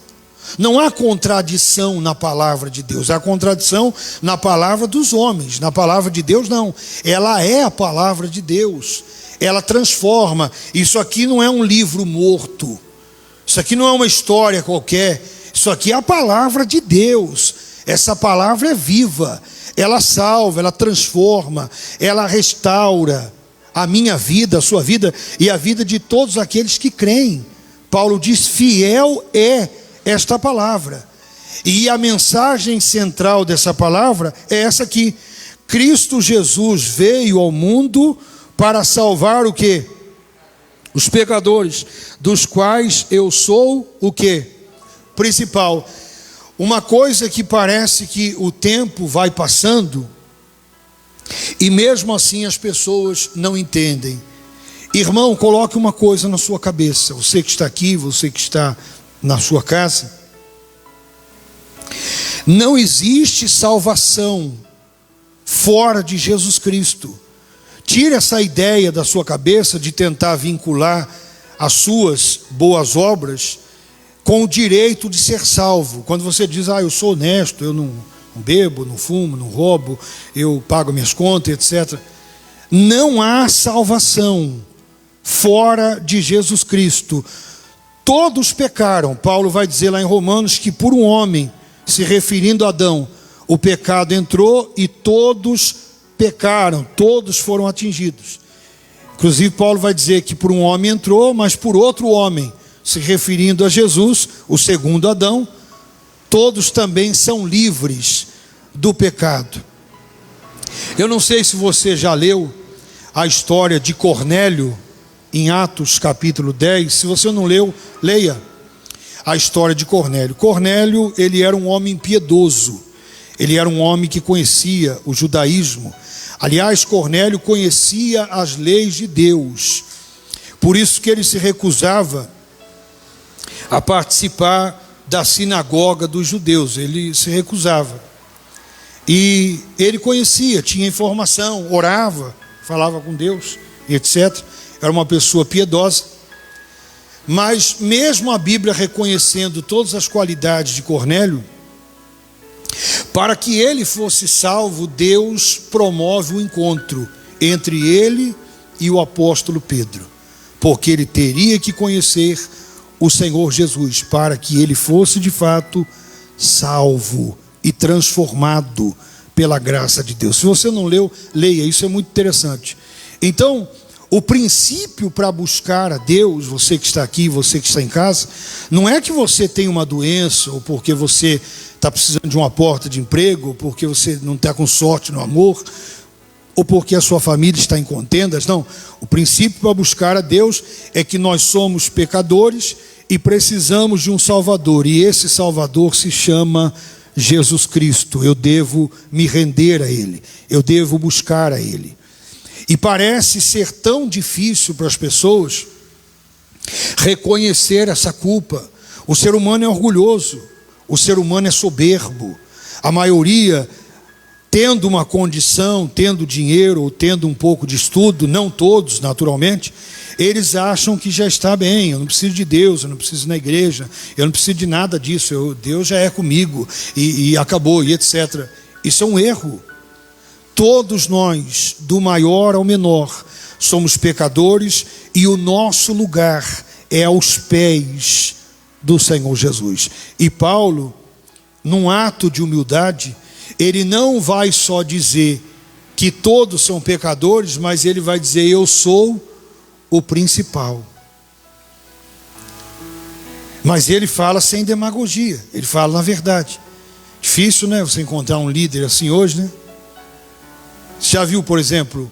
Não há contradição na palavra de Deus, há contradição na palavra dos homens. Na palavra de Deus não, ela é a palavra de Deus, ela transforma. Isso aqui não é um livro morto, isso aqui não é uma história qualquer, isso aqui é a palavra de Deus. Essa palavra é viva, ela salva, ela transforma, ela restaura a minha vida, a sua vida e a vida de todos aqueles que creem. Paulo diz, fiel é esta palavra. E a mensagem central dessa palavra é essa aqui: Cristo Jesus veio ao mundo para salvar o quê? Os pecadores, dos quais eu sou o quê? Principal. Uma coisa que parece que o tempo vai passando e mesmo assim as pessoas não entendem. Irmão, coloque uma coisa na sua cabeça, você que está aqui, você que está na sua casa: não existe salvação fora de Jesus Cristo. Tire essa ideia da sua cabeça de tentar vincular as suas boas obras com o direito de ser salvo. Quando você diz, eu sou honesto, eu não bebo, não fumo, não roubo, eu pago minhas contas, etc. Não há salvação fora de Jesus Cristo. Todos pecaram. Paulo vai dizer lá em Romanos que por um homem, se referindo a Adão, o pecado entrou e todos pecaram, todos foram atingidos. Inclusive Paulo vai dizer que por um homem entrou, mas por outro homem, se referindo a Jesus, o segundo Adão, todos também são livres do pecado. Eu não sei se você já leu a história de Cornélio em Atos capítulo 10, se você não leu, leia a história de Cornélio. Cornélio, ele era um homem piedoso, ele era um homem que conhecia o judaísmo. Aliás, Cornélio conhecia as leis de Deus, por isso que ele se recusava a participar da sinagoga dos judeus, ele se recusava. E ele conhecia, tinha informação, orava, falava com Deus, etc. Era uma pessoa piedosa. Mas mesmo a Bíblia reconhecendo todas as qualidades de Cornélio, para que ele fosse salvo, Deus promove um encontro entre ele e o apóstolo Pedro, porque ele teria que conhecer o Senhor Jesus, para que ele fosse de fato salvo e transformado pela graça de Deus. Se você não leu, leia, isso é muito interessante. Então, o princípio para buscar a Deus, você que está aqui, você que está em casa, não é que você tem uma doença, ou porque você está precisando de uma porta de emprego, ou porque você não está com sorte no amor, ou porque a sua família está em contendas. Não, o princípio para buscar a Deus é que nós somos pecadores e precisamos de um Salvador, e esse Salvador se chama Jesus Cristo. Eu devo me render a Ele, eu devo buscar a Ele. E parece ser tão difícil para as pessoas reconhecer essa culpa. O ser humano é orgulhoso, o ser humano é soberbo. A maioria, tendo uma condição, tendo dinheiro ou tendo um pouco de estudo, não todos naturalmente, eles acham que já está bem. Eu não preciso de Deus, eu não preciso ir na igreja, eu não preciso de nada disso, Deus já é comigo e acabou, e etc. Isso é um erro. Todos nós, do maior ao menor, somos pecadores, e o nosso lugar é aos pés do Senhor Jesus. E Paulo, num ato de humildade, ele não vai só dizer que todos são pecadores, mas ele vai dizer: eu sou o principal. Mas ele fala sem demagogia, ele fala na verdade. Difícil, né, você encontrar um líder assim hoje, né? Você já viu, por exemplo,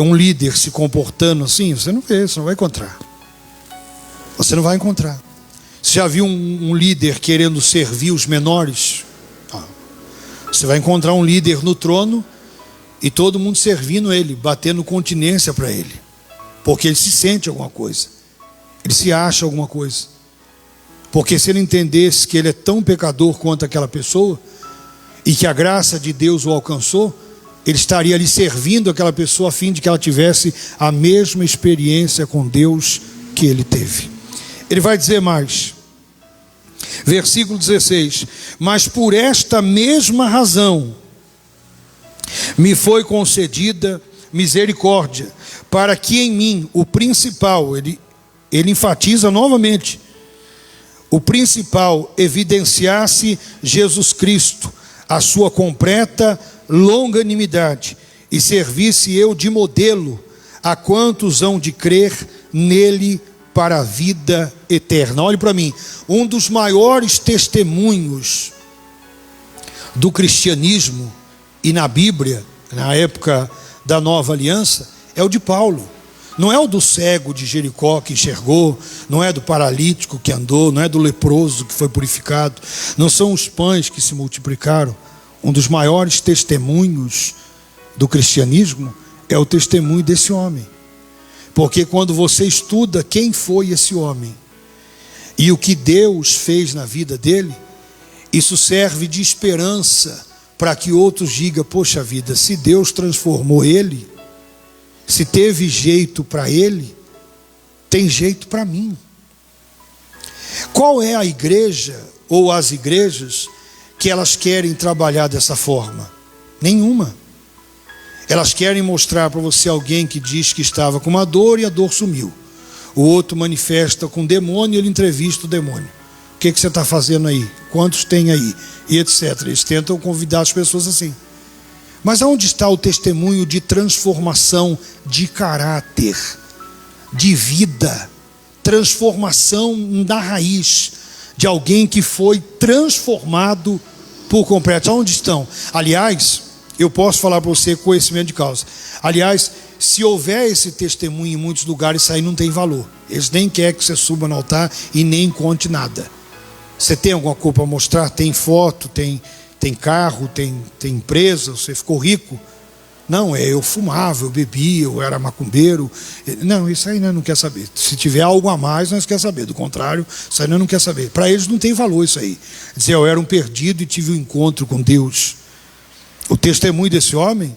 um líder se comportando assim? Você não vê, você não vai encontrar. Você não vai encontrar. Você já viu um líder querendo servir os menores? Você vai encontrar um líder no trono e todo mundo servindo ele, batendo continência para ele, porque ele se sente alguma coisa, ele se acha alguma coisa. Porque se ele entendesse que ele é tão pecador quanto aquela pessoa, e que a graça de Deus o alcançou, ele estaria ali servindo aquela pessoa a fim de que ela tivesse a mesma experiência com Deus que ele teve. Ele vai dizer mais, versículo 16: mas por esta mesma razão me foi concedida misericórdia, para que em mim o principal, ele enfatiza novamente, o principal evidenciasse Jesus Cristo, a sua completa longanimidade, e servisse eu de modelo a quantos hão de crer nele para a vida eterna. Olhe para mim, um dos maiores testemunhos do cristianismo e na Bíblia, na época da Nova Aliança, é o de Paulo. Não é o do cego de Jericó que enxergou, não é do paralítico que andou, não é do leproso que foi purificado, não são os pães que se multiplicaram. Um dos maiores testemunhos do cristianismo é o testemunho desse homem. Porque quando você estuda quem foi esse homem e o que Deus fez na vida dele, isso serve de esperança para que outros digam: poxa vida, se Deus transformou ele, se teve jeito para ele, tem jeito para mim. Qual é a igreja ou as igrejas que elas querem trabalhar dessa forma? Nenhuma. Elas querem mostrar para você alguém que diz que estava com uma dor e a dor sumiu. O outro manifesta com demônio e ele entrevista o demônio. O que você está fazendo aí? Quantos tem aí? E etc. Eles tentam convidar as pessoas assim. Mas aonde está o testemunho de transformação de caráter, de vida, transformação da raiz, de alguém que foi transformado por completo? Onde estão? Aliás, eu posso falar para você com conhecimento de causa. Aliás, se houver esse testemunho em muitos lugares, isso aí não tem valor. Eles nem querem que você suba no altar e nem conte nada. Você tem alguma coisa para mostrar? Tem foto, tem carro, tem empresa, você ficou rico? Não, eu fumava, eu bebia, eu era macumbeiro. Não, isso aí nós não quer saber. Se tiver algo a mais, nós quer saber. Do contrário, isso aí nós não quer saber. Para eles não tem valor isso aí. Dizer: eu era um perdido e tive um encontro com Deus. O testemunho desse homem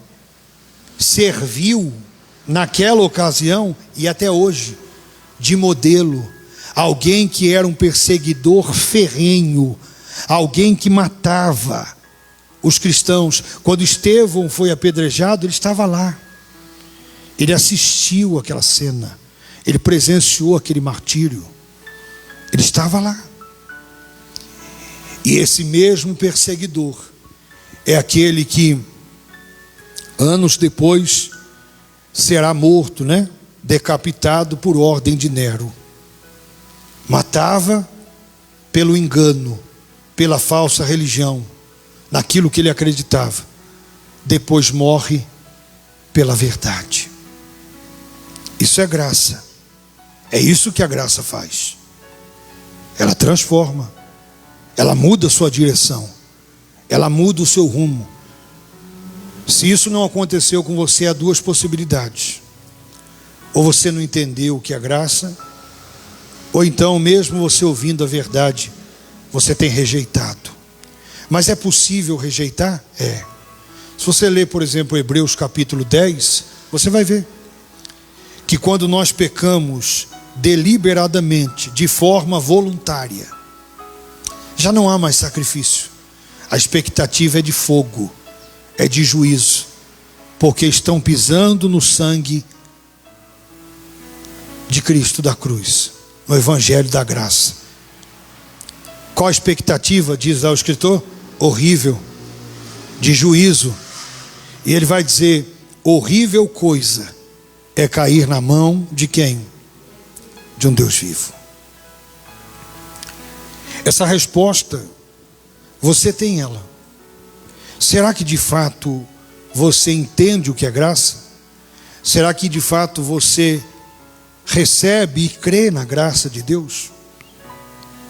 serviu naquela ocasião e até hoje, de modelo, alguém que era um perseguidor ferrenho, alguém que matava os cristãos. Quando Estevão foi apedrejado, ele estava lá, ele assistiu aquela cena, ele presenciou aquele martírio, ele estava lá. E esse mesmo perseguidor é aquele que anos depois será morto, decapitado por ordem de Nero. Matava pelo engano, pela falsa religião, naquilo que ele acreditava. Depois morre pela verdade. Isso é graça. É isso que a graça faz. Ela transforma. Ela muda a sua direção. Ela muda o seu rumo. Se isso não aconteceu com você, há duas possibilidades. Ou você não entendeu o que é graça, ou então, mesmo você ouvindo a verdade, você tem rejeitado. Mas é possível rejeitar? É. Se você ler, por exemplo, Hebreus capítulo 10, você vai ver que quando nós pecamos deliberadamente, de forma voluntária, já não há mais sacrifício. A expectativa é de fogo, é de juízo, porque estão pisando no sangue de Cristo da cruz, no evangelho da graça. Qual a expectativa, diz lá o escritor? Horrível, de juízo. E ele vai dizer: horrível coisa é cair na mão de quem? De um Deus vivo. Essa resposta, você tem ela. Será que de fato você entende o que é graça? Será que de fato você recebe e crê na graça de Deus?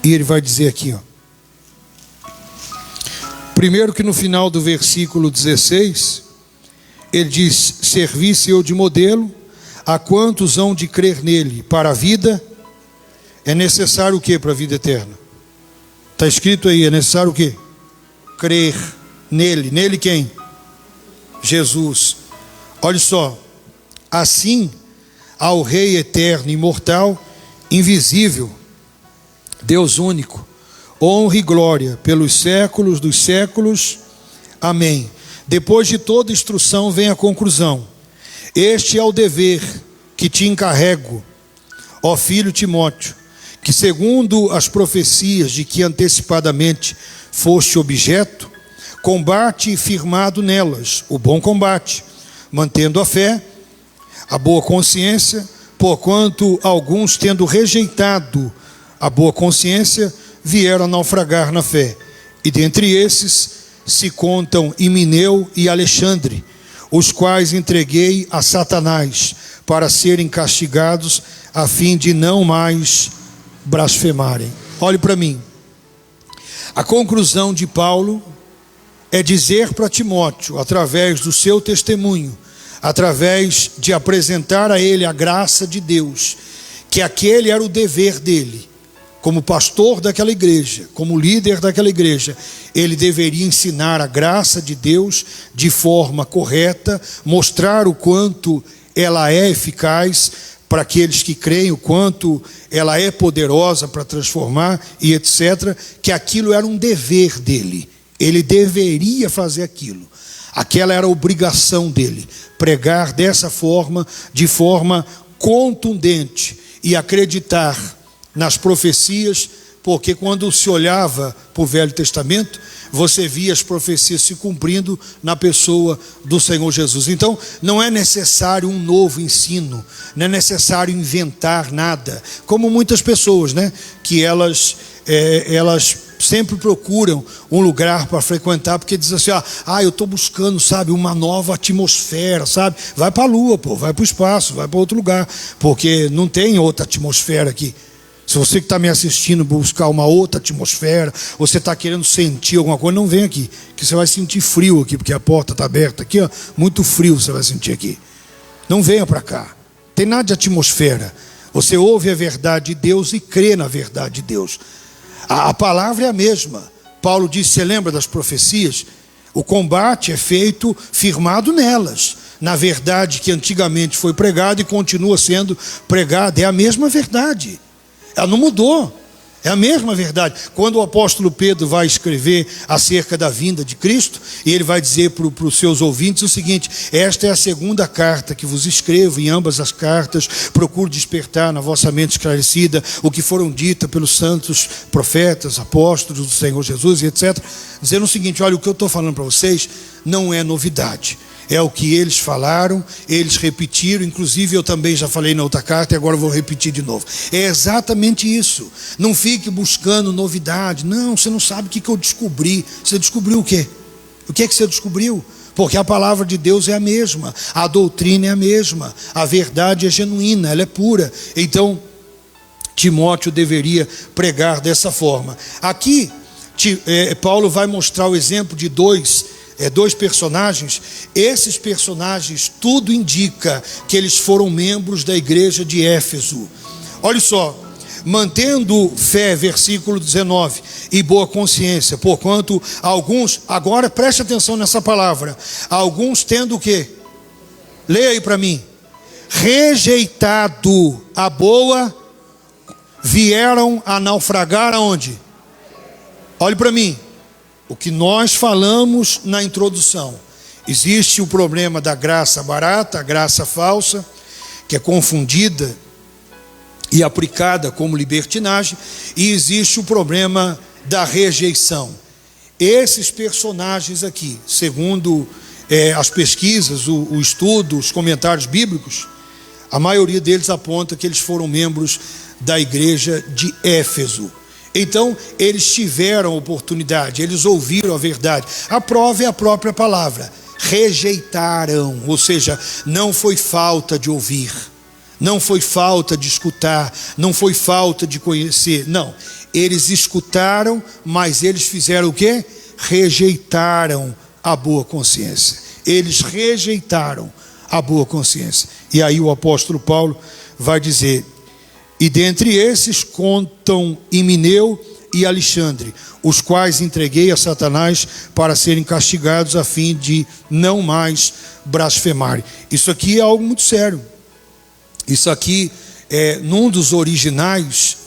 E ele vai dizer aqui, primeiro que no final do versículo 16, ele diz: servi-se eu de modelo a quantos hão de crer nele para a vida. É necessário o que para a vida eterna? Está escrito aí, é necessário o que? Crer nele. Nele quem? Jesus. Olha só, assim ao Rei eterno, imortal, invisível, Deus único, honra e glória pelos séculos dos séculos. Amém. Depois de toda instrução vem a conclusão. Este é o dever que te encarrego, ó filho Timóteo, que segundo as profecias de que antecipadamente foste objeto, combate firmado nelas o bom combate, mantendo a fé, a boa consciência, porquanto alguns, tendo rejeitado a boa consciência, vieram a naufragar na fé. E dentre esses se contam Himeneu e Alexandre, os quais entreguei a Satanás para serem castigados, a fim de não mais blasfemarem. Olhe para mim. A conclusão de Paulo é dizer para Timóteo, através do seu testemunho, através de apresentar a ele a graça de Deus, que aquele era o dever dele, como pastor daquela igreja, como líder daquela igreja. Ele deveria ensinar a graça de Deus de forma correta, mostrar o quanto ela é eficaz para aqueles que creem, o quanto ela é poderosa para transformar e etc. Que aquilo era um dever dele, ele deveria fazer aquilo. Aquela era a obrigação dele, pregar dessa forma, de forma contundente, e acreditar nas profecias, porque quando se olhava para o Velho Testamento, você via as profecias se cumprindo na pessoa do Senhor Jesus. Então, não é necessário um novo ensino, não é necessário inventar nada, como muitas pessoas, que elas sempre procuram um lugar para frequentar, porque dizem assim: eu estou buscando, uma nova atmosfera, vai para a lua, vai para o espaço, vai para outro lugar, porque não tem outra atmosfera aqui. Se você que está me assistindo buscar uma outra atmosfera, ou você está querendo sentir alguma coisa, não vem aqui, que você vai sentir frio aqui, porque a porta está aberta aqui, muito frio você vai sentir aqui. Não venha para cá, tem nada de atmosfera. Você ouve a verdade de Deus e crê na verdade de Deus. A palavra é a mesma. Paulo disse, você lembra das profecias? O combate é feito firmado nelas, na verdade que antigamente foi pregada e continua sendo pregada. É a mesma verdade, ela não mudou. É a mesma verdade. Quando o apóstolo Pedro vai escrever acerca da vinda de Cristo, e ele vai dizer para os seus ouvintes o seguinte: esta é a segunda carta que vos escrevo, em ambas as cartas procuro despertar na vossa mente esclarecida o que foram ditas pelos santos profetas, apóstolos do Senhor Jesus e etc. Dizendo o seguinte: olha, o que eu estou falando para vocês não é novidade. É o que eles falaram, eles repetiram, inclusive eu também já falei na outra carta e agora eu vou repetir de novo. É exatamente isso. Não fique buscando novidade. Não, você não sabe o que eu descobri. Você descobriu o quê? O que é que você descobriu? Porque a palavra de Deus é a mesma, a doutrina é a mesma, a verdade é genuína, ela é pura. Então, Timóteo deveria pregar dessa forma. Aqui, Paulo vai mostrar o exemplo de dois personagens. Esses personagens, tudo indica que eles foram membros da igreja de Éfeso. Olha só, mantendo fé, versículo 19, e boa consciência, porquanto alguns, agora preste atenção nessa palavra, alguns tendo o quê? Leia aí para mim. Rejeitado a boa, vieram a naufragar aonde? Olhe para mim. O que nós falamos na introdução. Existe o problema da graça barata, a graça falsa, que é confundida e aplicada como libertinagem, e existe o problema da rejeição. Esses personagens aqui, segundo as pesquisas, o estudo, os comentários bíblicos, a maioria deles aponta que eles foram membros da igreja de Éfeso. Então, eles tiveram oportunidade, eles ouviram a verdade. A prova é a própria palavra. Rejeitaram, ou seja, não foi falta de ouvir, não foi falta de escutar, não foi falta de conhecer. Não, eles escutaram, mas eles fizeram o quê? Rejeitaram a boa consciência. Eles rejeitaram a boa consciência. E aí o apóstolo Paulo vai dizer: e dentre esses contam Himeneu e Alexandre, os quais entreguei a Satanás para serem castigados a fim de não mais blasfemarem. Isso aqui é algo muito sério. Isso aqui num dos originais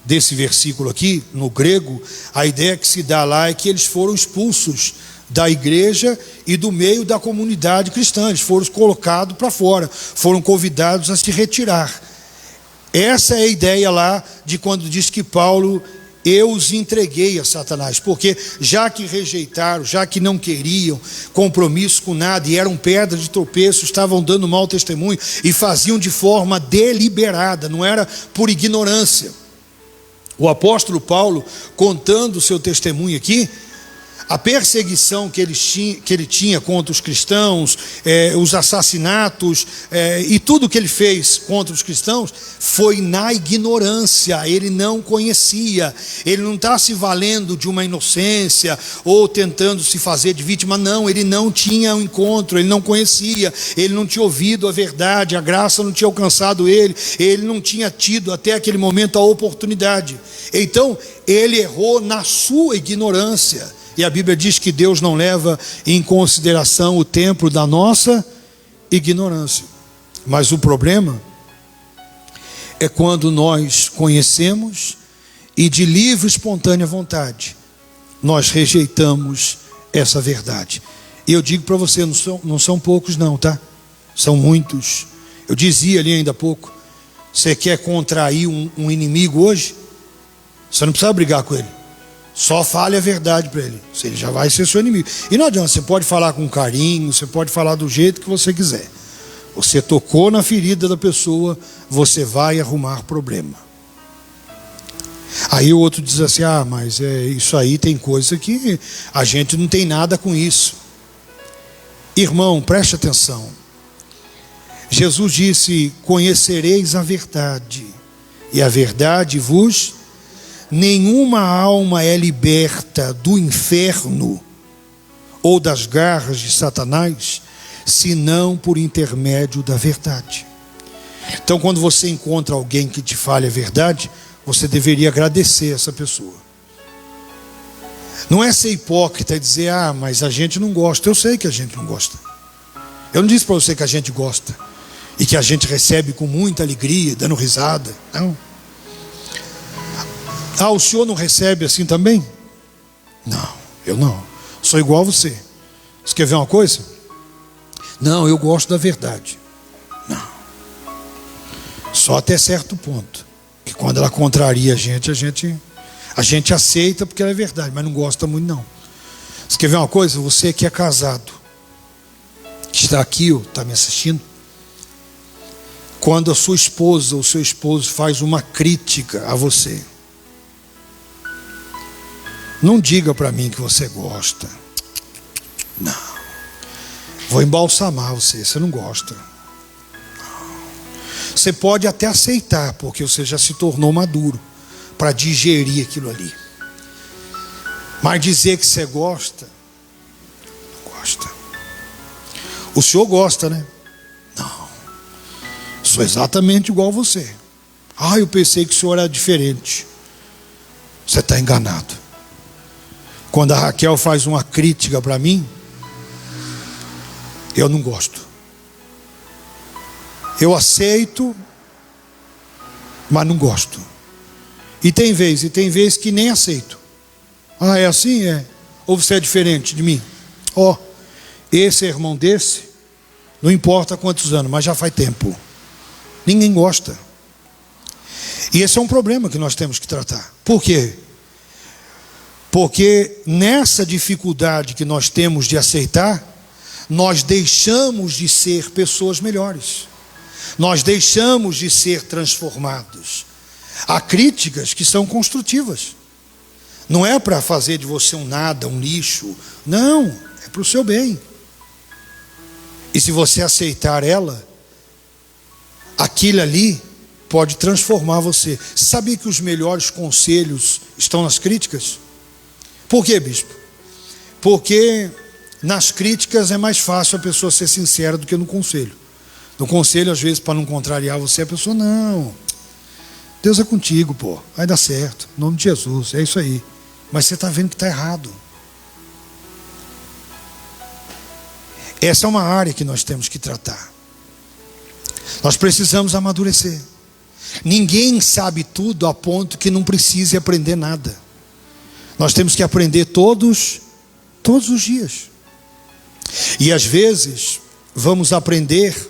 desse versículo aqui, no grego, a ideia que se dá lá é que eles foram expulsos da igreja e do meio da comunidade cristã. Eles foram colocados para fora, foram convidados a se retirar. Essa é a ideia lá de quando diz que Paulo: eu os entreguei a Satanás, porque já que rejeitaram, já que não queriam compromisso com nada e eram pedra de tropeço, estavam dando mau testemunho e faziam de forma deliberada, não era por ignorância. O apóstolo Paulo, contando o seu testemunho aqui, a perseguição que ele tinha contra os cristãos, os assassinatos e tudo que ele fez contra os cristãos, foi na ignorância. Ele não conhecia, ele não está se valendo de uma inocência ou tentando se fazer de vítima. Não, ele não tinha um encontro, ele não conhecia, ele não tinha ouvido a verdade, a graça não tinha alcançado ele não tinha tido até aquele momento a oportunidade. Então ele errou na sua ignorância. E a Bíblia diz que Deus não leva em consideração o tempo da nossa ignorância. Mas o problema é quando nós conhecemos e de livre e espontânea vontade nós rejeitamos essa verdade. E eu digo para você, não são poucos não, tá? São muitos. Eu dizia ali ainda há pouco, você quer contrair um inimigo hoje? Você não precisa brigar com ele. Só fale a verdade para ele, ele já vai ser seu inimigo. E não adianta, você pode falar com carinho, você pode falar do jeito que você quiser. Você tocou na ferida da pessoa, você vai arrumar problema. Aí o outro diz assim: mas isso aí tem coisa que a gente não tem nada com isso. Irmão, preste atenção. Jesus disse: conhecereis a verdade, e a verdade vos... Nenhuma alma é liberta do inferno ou das garras de Satanás, senão por intermédio da verdade. Então, quando você encontra alguém que te fale a verdade, você deveria agradecer essa pessoa. Não é ser hipócrita e dizer: mas a gente não gosta. Eu sei que a gente não gosta. Eu não disse para você que a gente gosta e que a gente recebe com muita alegria, dando risada. Não. O senhor não recebe assim também? Não, eu não. Sou igual a você. Você quer ver uma coisa? Não, eu gosto da verdade. Não. Só até certo ponto. Que quando ela contraria a gente aceita porque ela é verdade, mas não gosta muito não. Você quer ver uma coisa? Você que é casado, que está aqui ou está me assistindo, quando a sua esposa ou seu esposo faz uma crítica a você, não diga para mim que você gosta. Não. Vou embalsamar você não gosta. Não. Você pode até aceitar, porque você já se tornou maduro para digerir aquilo ali. Mas dizer que você gosta, não gosta. O senhor gosta, né? Não. Sou exatamente igual a você. Eu pensei que o senhor era diferente. Você está enganado. Quando a Raquel faz uma crítica para mim, eu não gosto. Eu aceito, mas não gosto. E tem vez que nem aceito. É assim? É. Ou você é diferente de mim? Esse irmão desse, não importa quantos anos, mas já faz tempo. Ninguém gosta. E esse é um problema que nós temos que tratar. Por quê? Porque nessa dificuldade que nós temos de aceitar, nós deixamos de ser pessoas melhores. Nós deixamos de ser transformados. Há críticas que são construtivas. Não é para fazer de você um nada, um lixo. Não, é para o seu bem. E se você aceitar ela, aquilo ali pode transformar você. Sabia que os melhores conselhos estão nas críticas? Por quê, bispo? Porque nas críticas é mais fácil a pessoa ser sincera do que no conselho. No conselho, às vezes, para não contrariar você, a pessoa, não, Deus é contigo, vai dar certo, em nome de Jesus, é isso aí. Mas você está vendo que está errado. Essa é uma área que nós temos que tratar. Nós precisamos amadurecer. Ninguém sabe tudo a ponto que não precise aprender nada. Nós temos que aprender todos os dias. E às vezes vamos aprender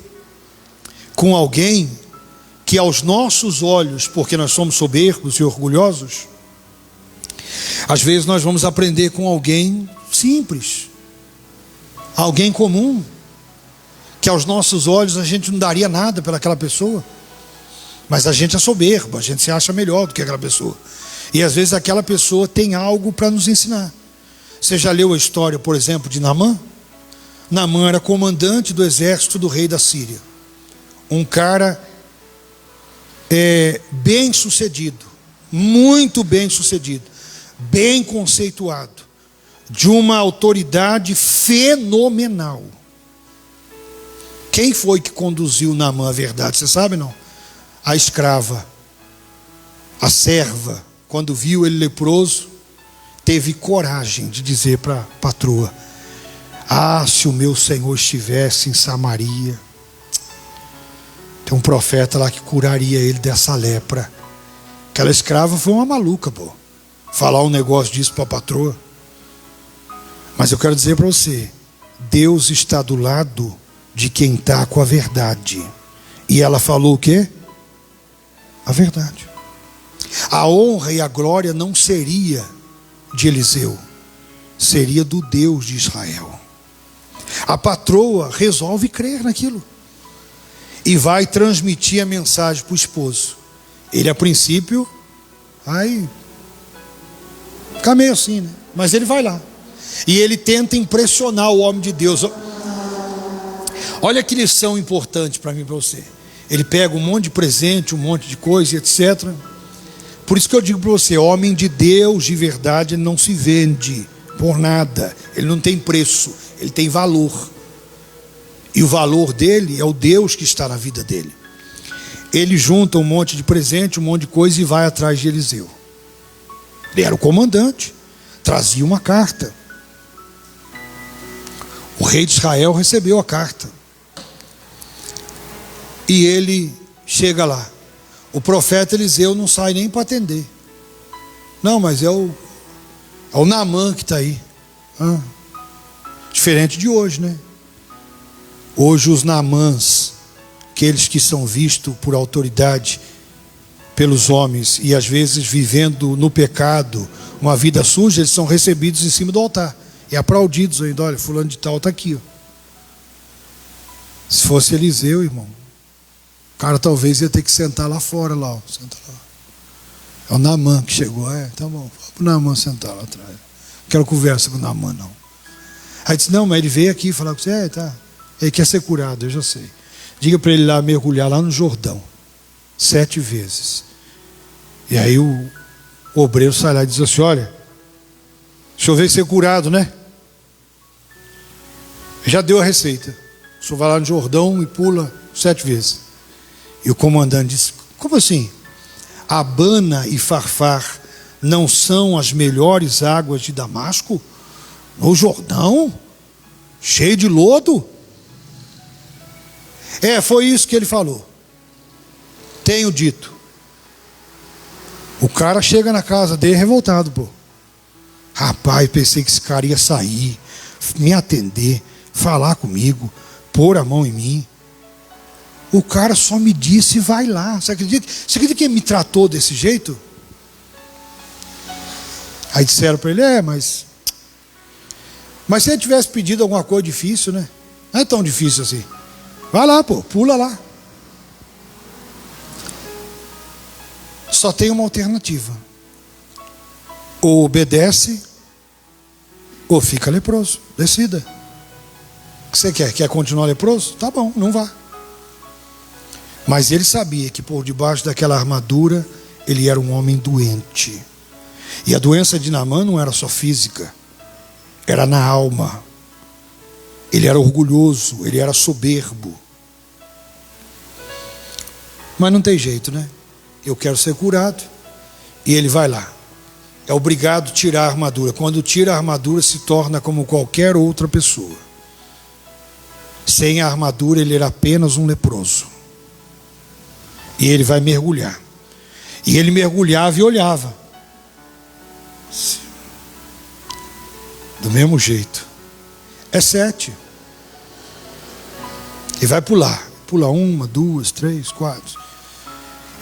com alguém que aos nossos olhos, porque nós somos soberbos e orgulhosos, às vezes nós vamos aprender com alguém simples, alguém comum, que aos nossos olhos a gente não daria nada pelaquela pessoa, mas a gente é soberbo, a gente se acha melhor do que aquela pessoa. E às vezes aquela pessoa tem algo para nos ensinar. Você já leu a história, por exemplo, de Naamã? Naamã era comandante do exército do rei da Síria. Um cara bem sucedido, muito bem sucedido, bem conceituado, de uma autoridade fenomenal. Quem foi que conduziu Naamã à verdade? Você sabe, não? A escrava, a serva, quando viu ele leproso, teve coragem de dizer para a patroa: se o meu Senhor estivesse em Samaria, tem um profeta lá que curaria ele dessa lepra. Aquela escrava foi uma maluca, falar um negócio disso para a patroa. Mas eu quero dizer para você, Deus está do lado de quem está com a verdade. E ela falou o quê? A verdade. A honra e a glória não seria de Eliseu, seria do Deus de Israel. A patroa resolve crer naquilo e vai transmitir a mensagem para o esposo. Ele a princípio fica meio assim, né? Mas ele vai lá e ele tenta impressionar o homem de Deus. Olha que lição importante para mim e para você. Ele pega um monte de presente, um monte de coisa, etc. Por isso que eu digo para você, homem de Deus de verdade, ele não se vende por nada. Ele não tem preço, ele tem valor. E o valor dele é o Deus que está na vida dele. Ele junta um monte de presente, um monte de coisa e vai atrás de Eliseu. Ele era o comandante, trazia uma carta. O rei de Israel recebeu a carta. E ele chega lá. O profeta Eliseu não sai nem para atender. Não, mas é o Naamã que está aí. Diferente de hoje, né? Hoje os Naamãs, aqueles que são vistos por autoridade pelos homens e às vezes vivendo no pecado, uma vida suja, eles são recebidos em cima do altar e aplaudidos ainda. Olha, fulano de tal está aqui, ó. Se fosse Eliseu, irmão, o cara talvez ia ter que sentar lá fora, lá, ó. Senta lá. É o Naamã que chegou. Tá bom, fala pro Naamã sentar lá atrás. Não quero conversa com o Naamã, não. Aí disse, não, mas ele veio aqui falar com você. Tá. Ele quer ser curado, eu já sei. Diga para ele lá mergulhar lá no Jordão 7 vezes. E aí o obreiro sai lá e diz assim, olha, o senhor veio ser curado, né? Já deu a receita. O senhor vai lá no Jordão e pula 7 vezes. E o comandante disse, como assim? Abana e Farfar não são as melhores águas de Damasco? No Jordão? Cheio de lodo? Foi isso que ele falou. Tenho dito. O cara chega na casa dele revoltado, pô. Rapaz, pensei que esse cara ia sair, me atender, falar comigo, pôr a mão em mim. O cara só me disse, vai lá. Você acredita que ele me tratou desse jeito? Aí disseram para ele, mas se ele tivesse pedido alguma coisa difícil, né? Não é tão difícil assim. Vai lá, pô, pula lá. Só tem uma alternativa. Ou obedece, ou fica leproso. Decida. O que você quer? Quer continuar leproso? Tá bom, não vá. Mas ele sabia que por debaixo daquela armadura, ele era um homem doente. E a doença de Naamã não era só física, era na alma. Ele era orgulhoso, ele era soberbo. Mas não tem jeito, né? Eu quero ser curado. E ele vai lá. É obrigado a tirar a armadura. Quando tira a armadura, se torna como qualquer outra pessoa. Sem a armadura, ele era apenas um leproso. E ele vai mergulhar. E ele mergulhava e olhava. Do mesmo jeito. É 7. E vai pular. Pula 1, 2, 3, 4.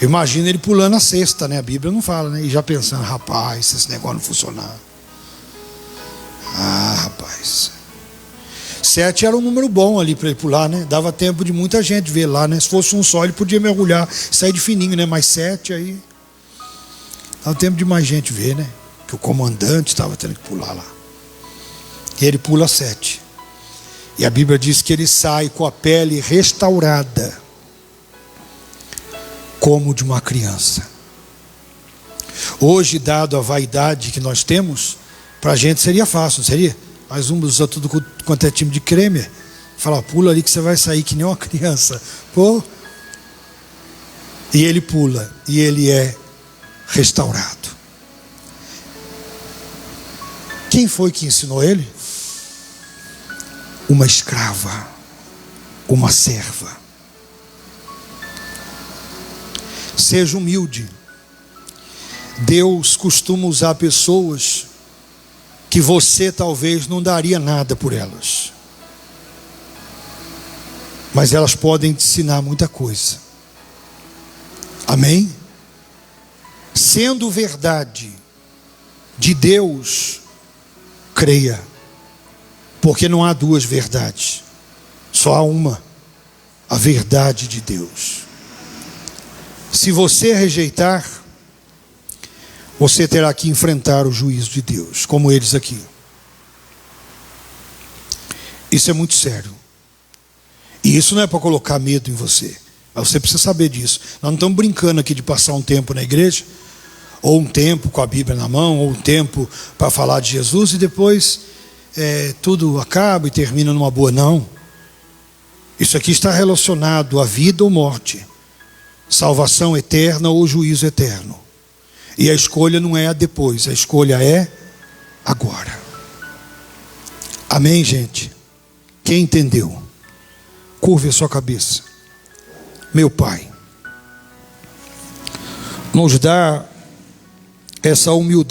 Imagina ele pulando a 6ª, né? A Bíblia não fala, né? E já pensando, rapaz, se esse negócio não funcionar. Rapaz. 7 era um número bom ali para ele pular, né? Dava tempo de muita gente ver lá, né? Se fosse um só, ele podia mergulhar, sair de fininho, né? Mas 7 aí, dava tempo de mais gente ver, né? Que o comandante estava tendo que pular lá. E ele pula 7. E a Bíblia diz que ele sai com a pele restaurada, como de uma criança. Hoje, dado a vaidade que nós temos, para a gente seria fácil, não seria? Mas usa tudo quanto é time de creme. Fala, pula ali que você vai sair que nem uma criança. Pô. E ele pula, e ele é restaurado. Quem foi que ensinou ele? Uma escrava, uma serva. Seja humilde. Deus costuma usar pessoas que você talvez não daria nada por elas, mas elas podem te ensinar muita coisa. Amém? Sendo verdade de Deus, creia, porque não há duas verdades, só há uma, a verdade de Deus. Se você rejeitar, você terá que enfrentar o juízo de Deus, como eles aqui. Isso é muito sério. E isso não é para colocar medo em você, mas você precisa saber disso. Nós não estamos brincando aqui de passar um tempo na igreja, ou um tempo com a Bíblia na mão, ou um tempo para falar de Jesus e depois tudo acaba e termina numa boa. Não. Isso aqui está relacionado à vida ou morte, salvação eterna ou juízo eterno. E a escolha não é a depois, a escolha é agora. Amém, gente? Quem entendeu? Curve a sua cabeça. meu Pai, nos dá essa humildade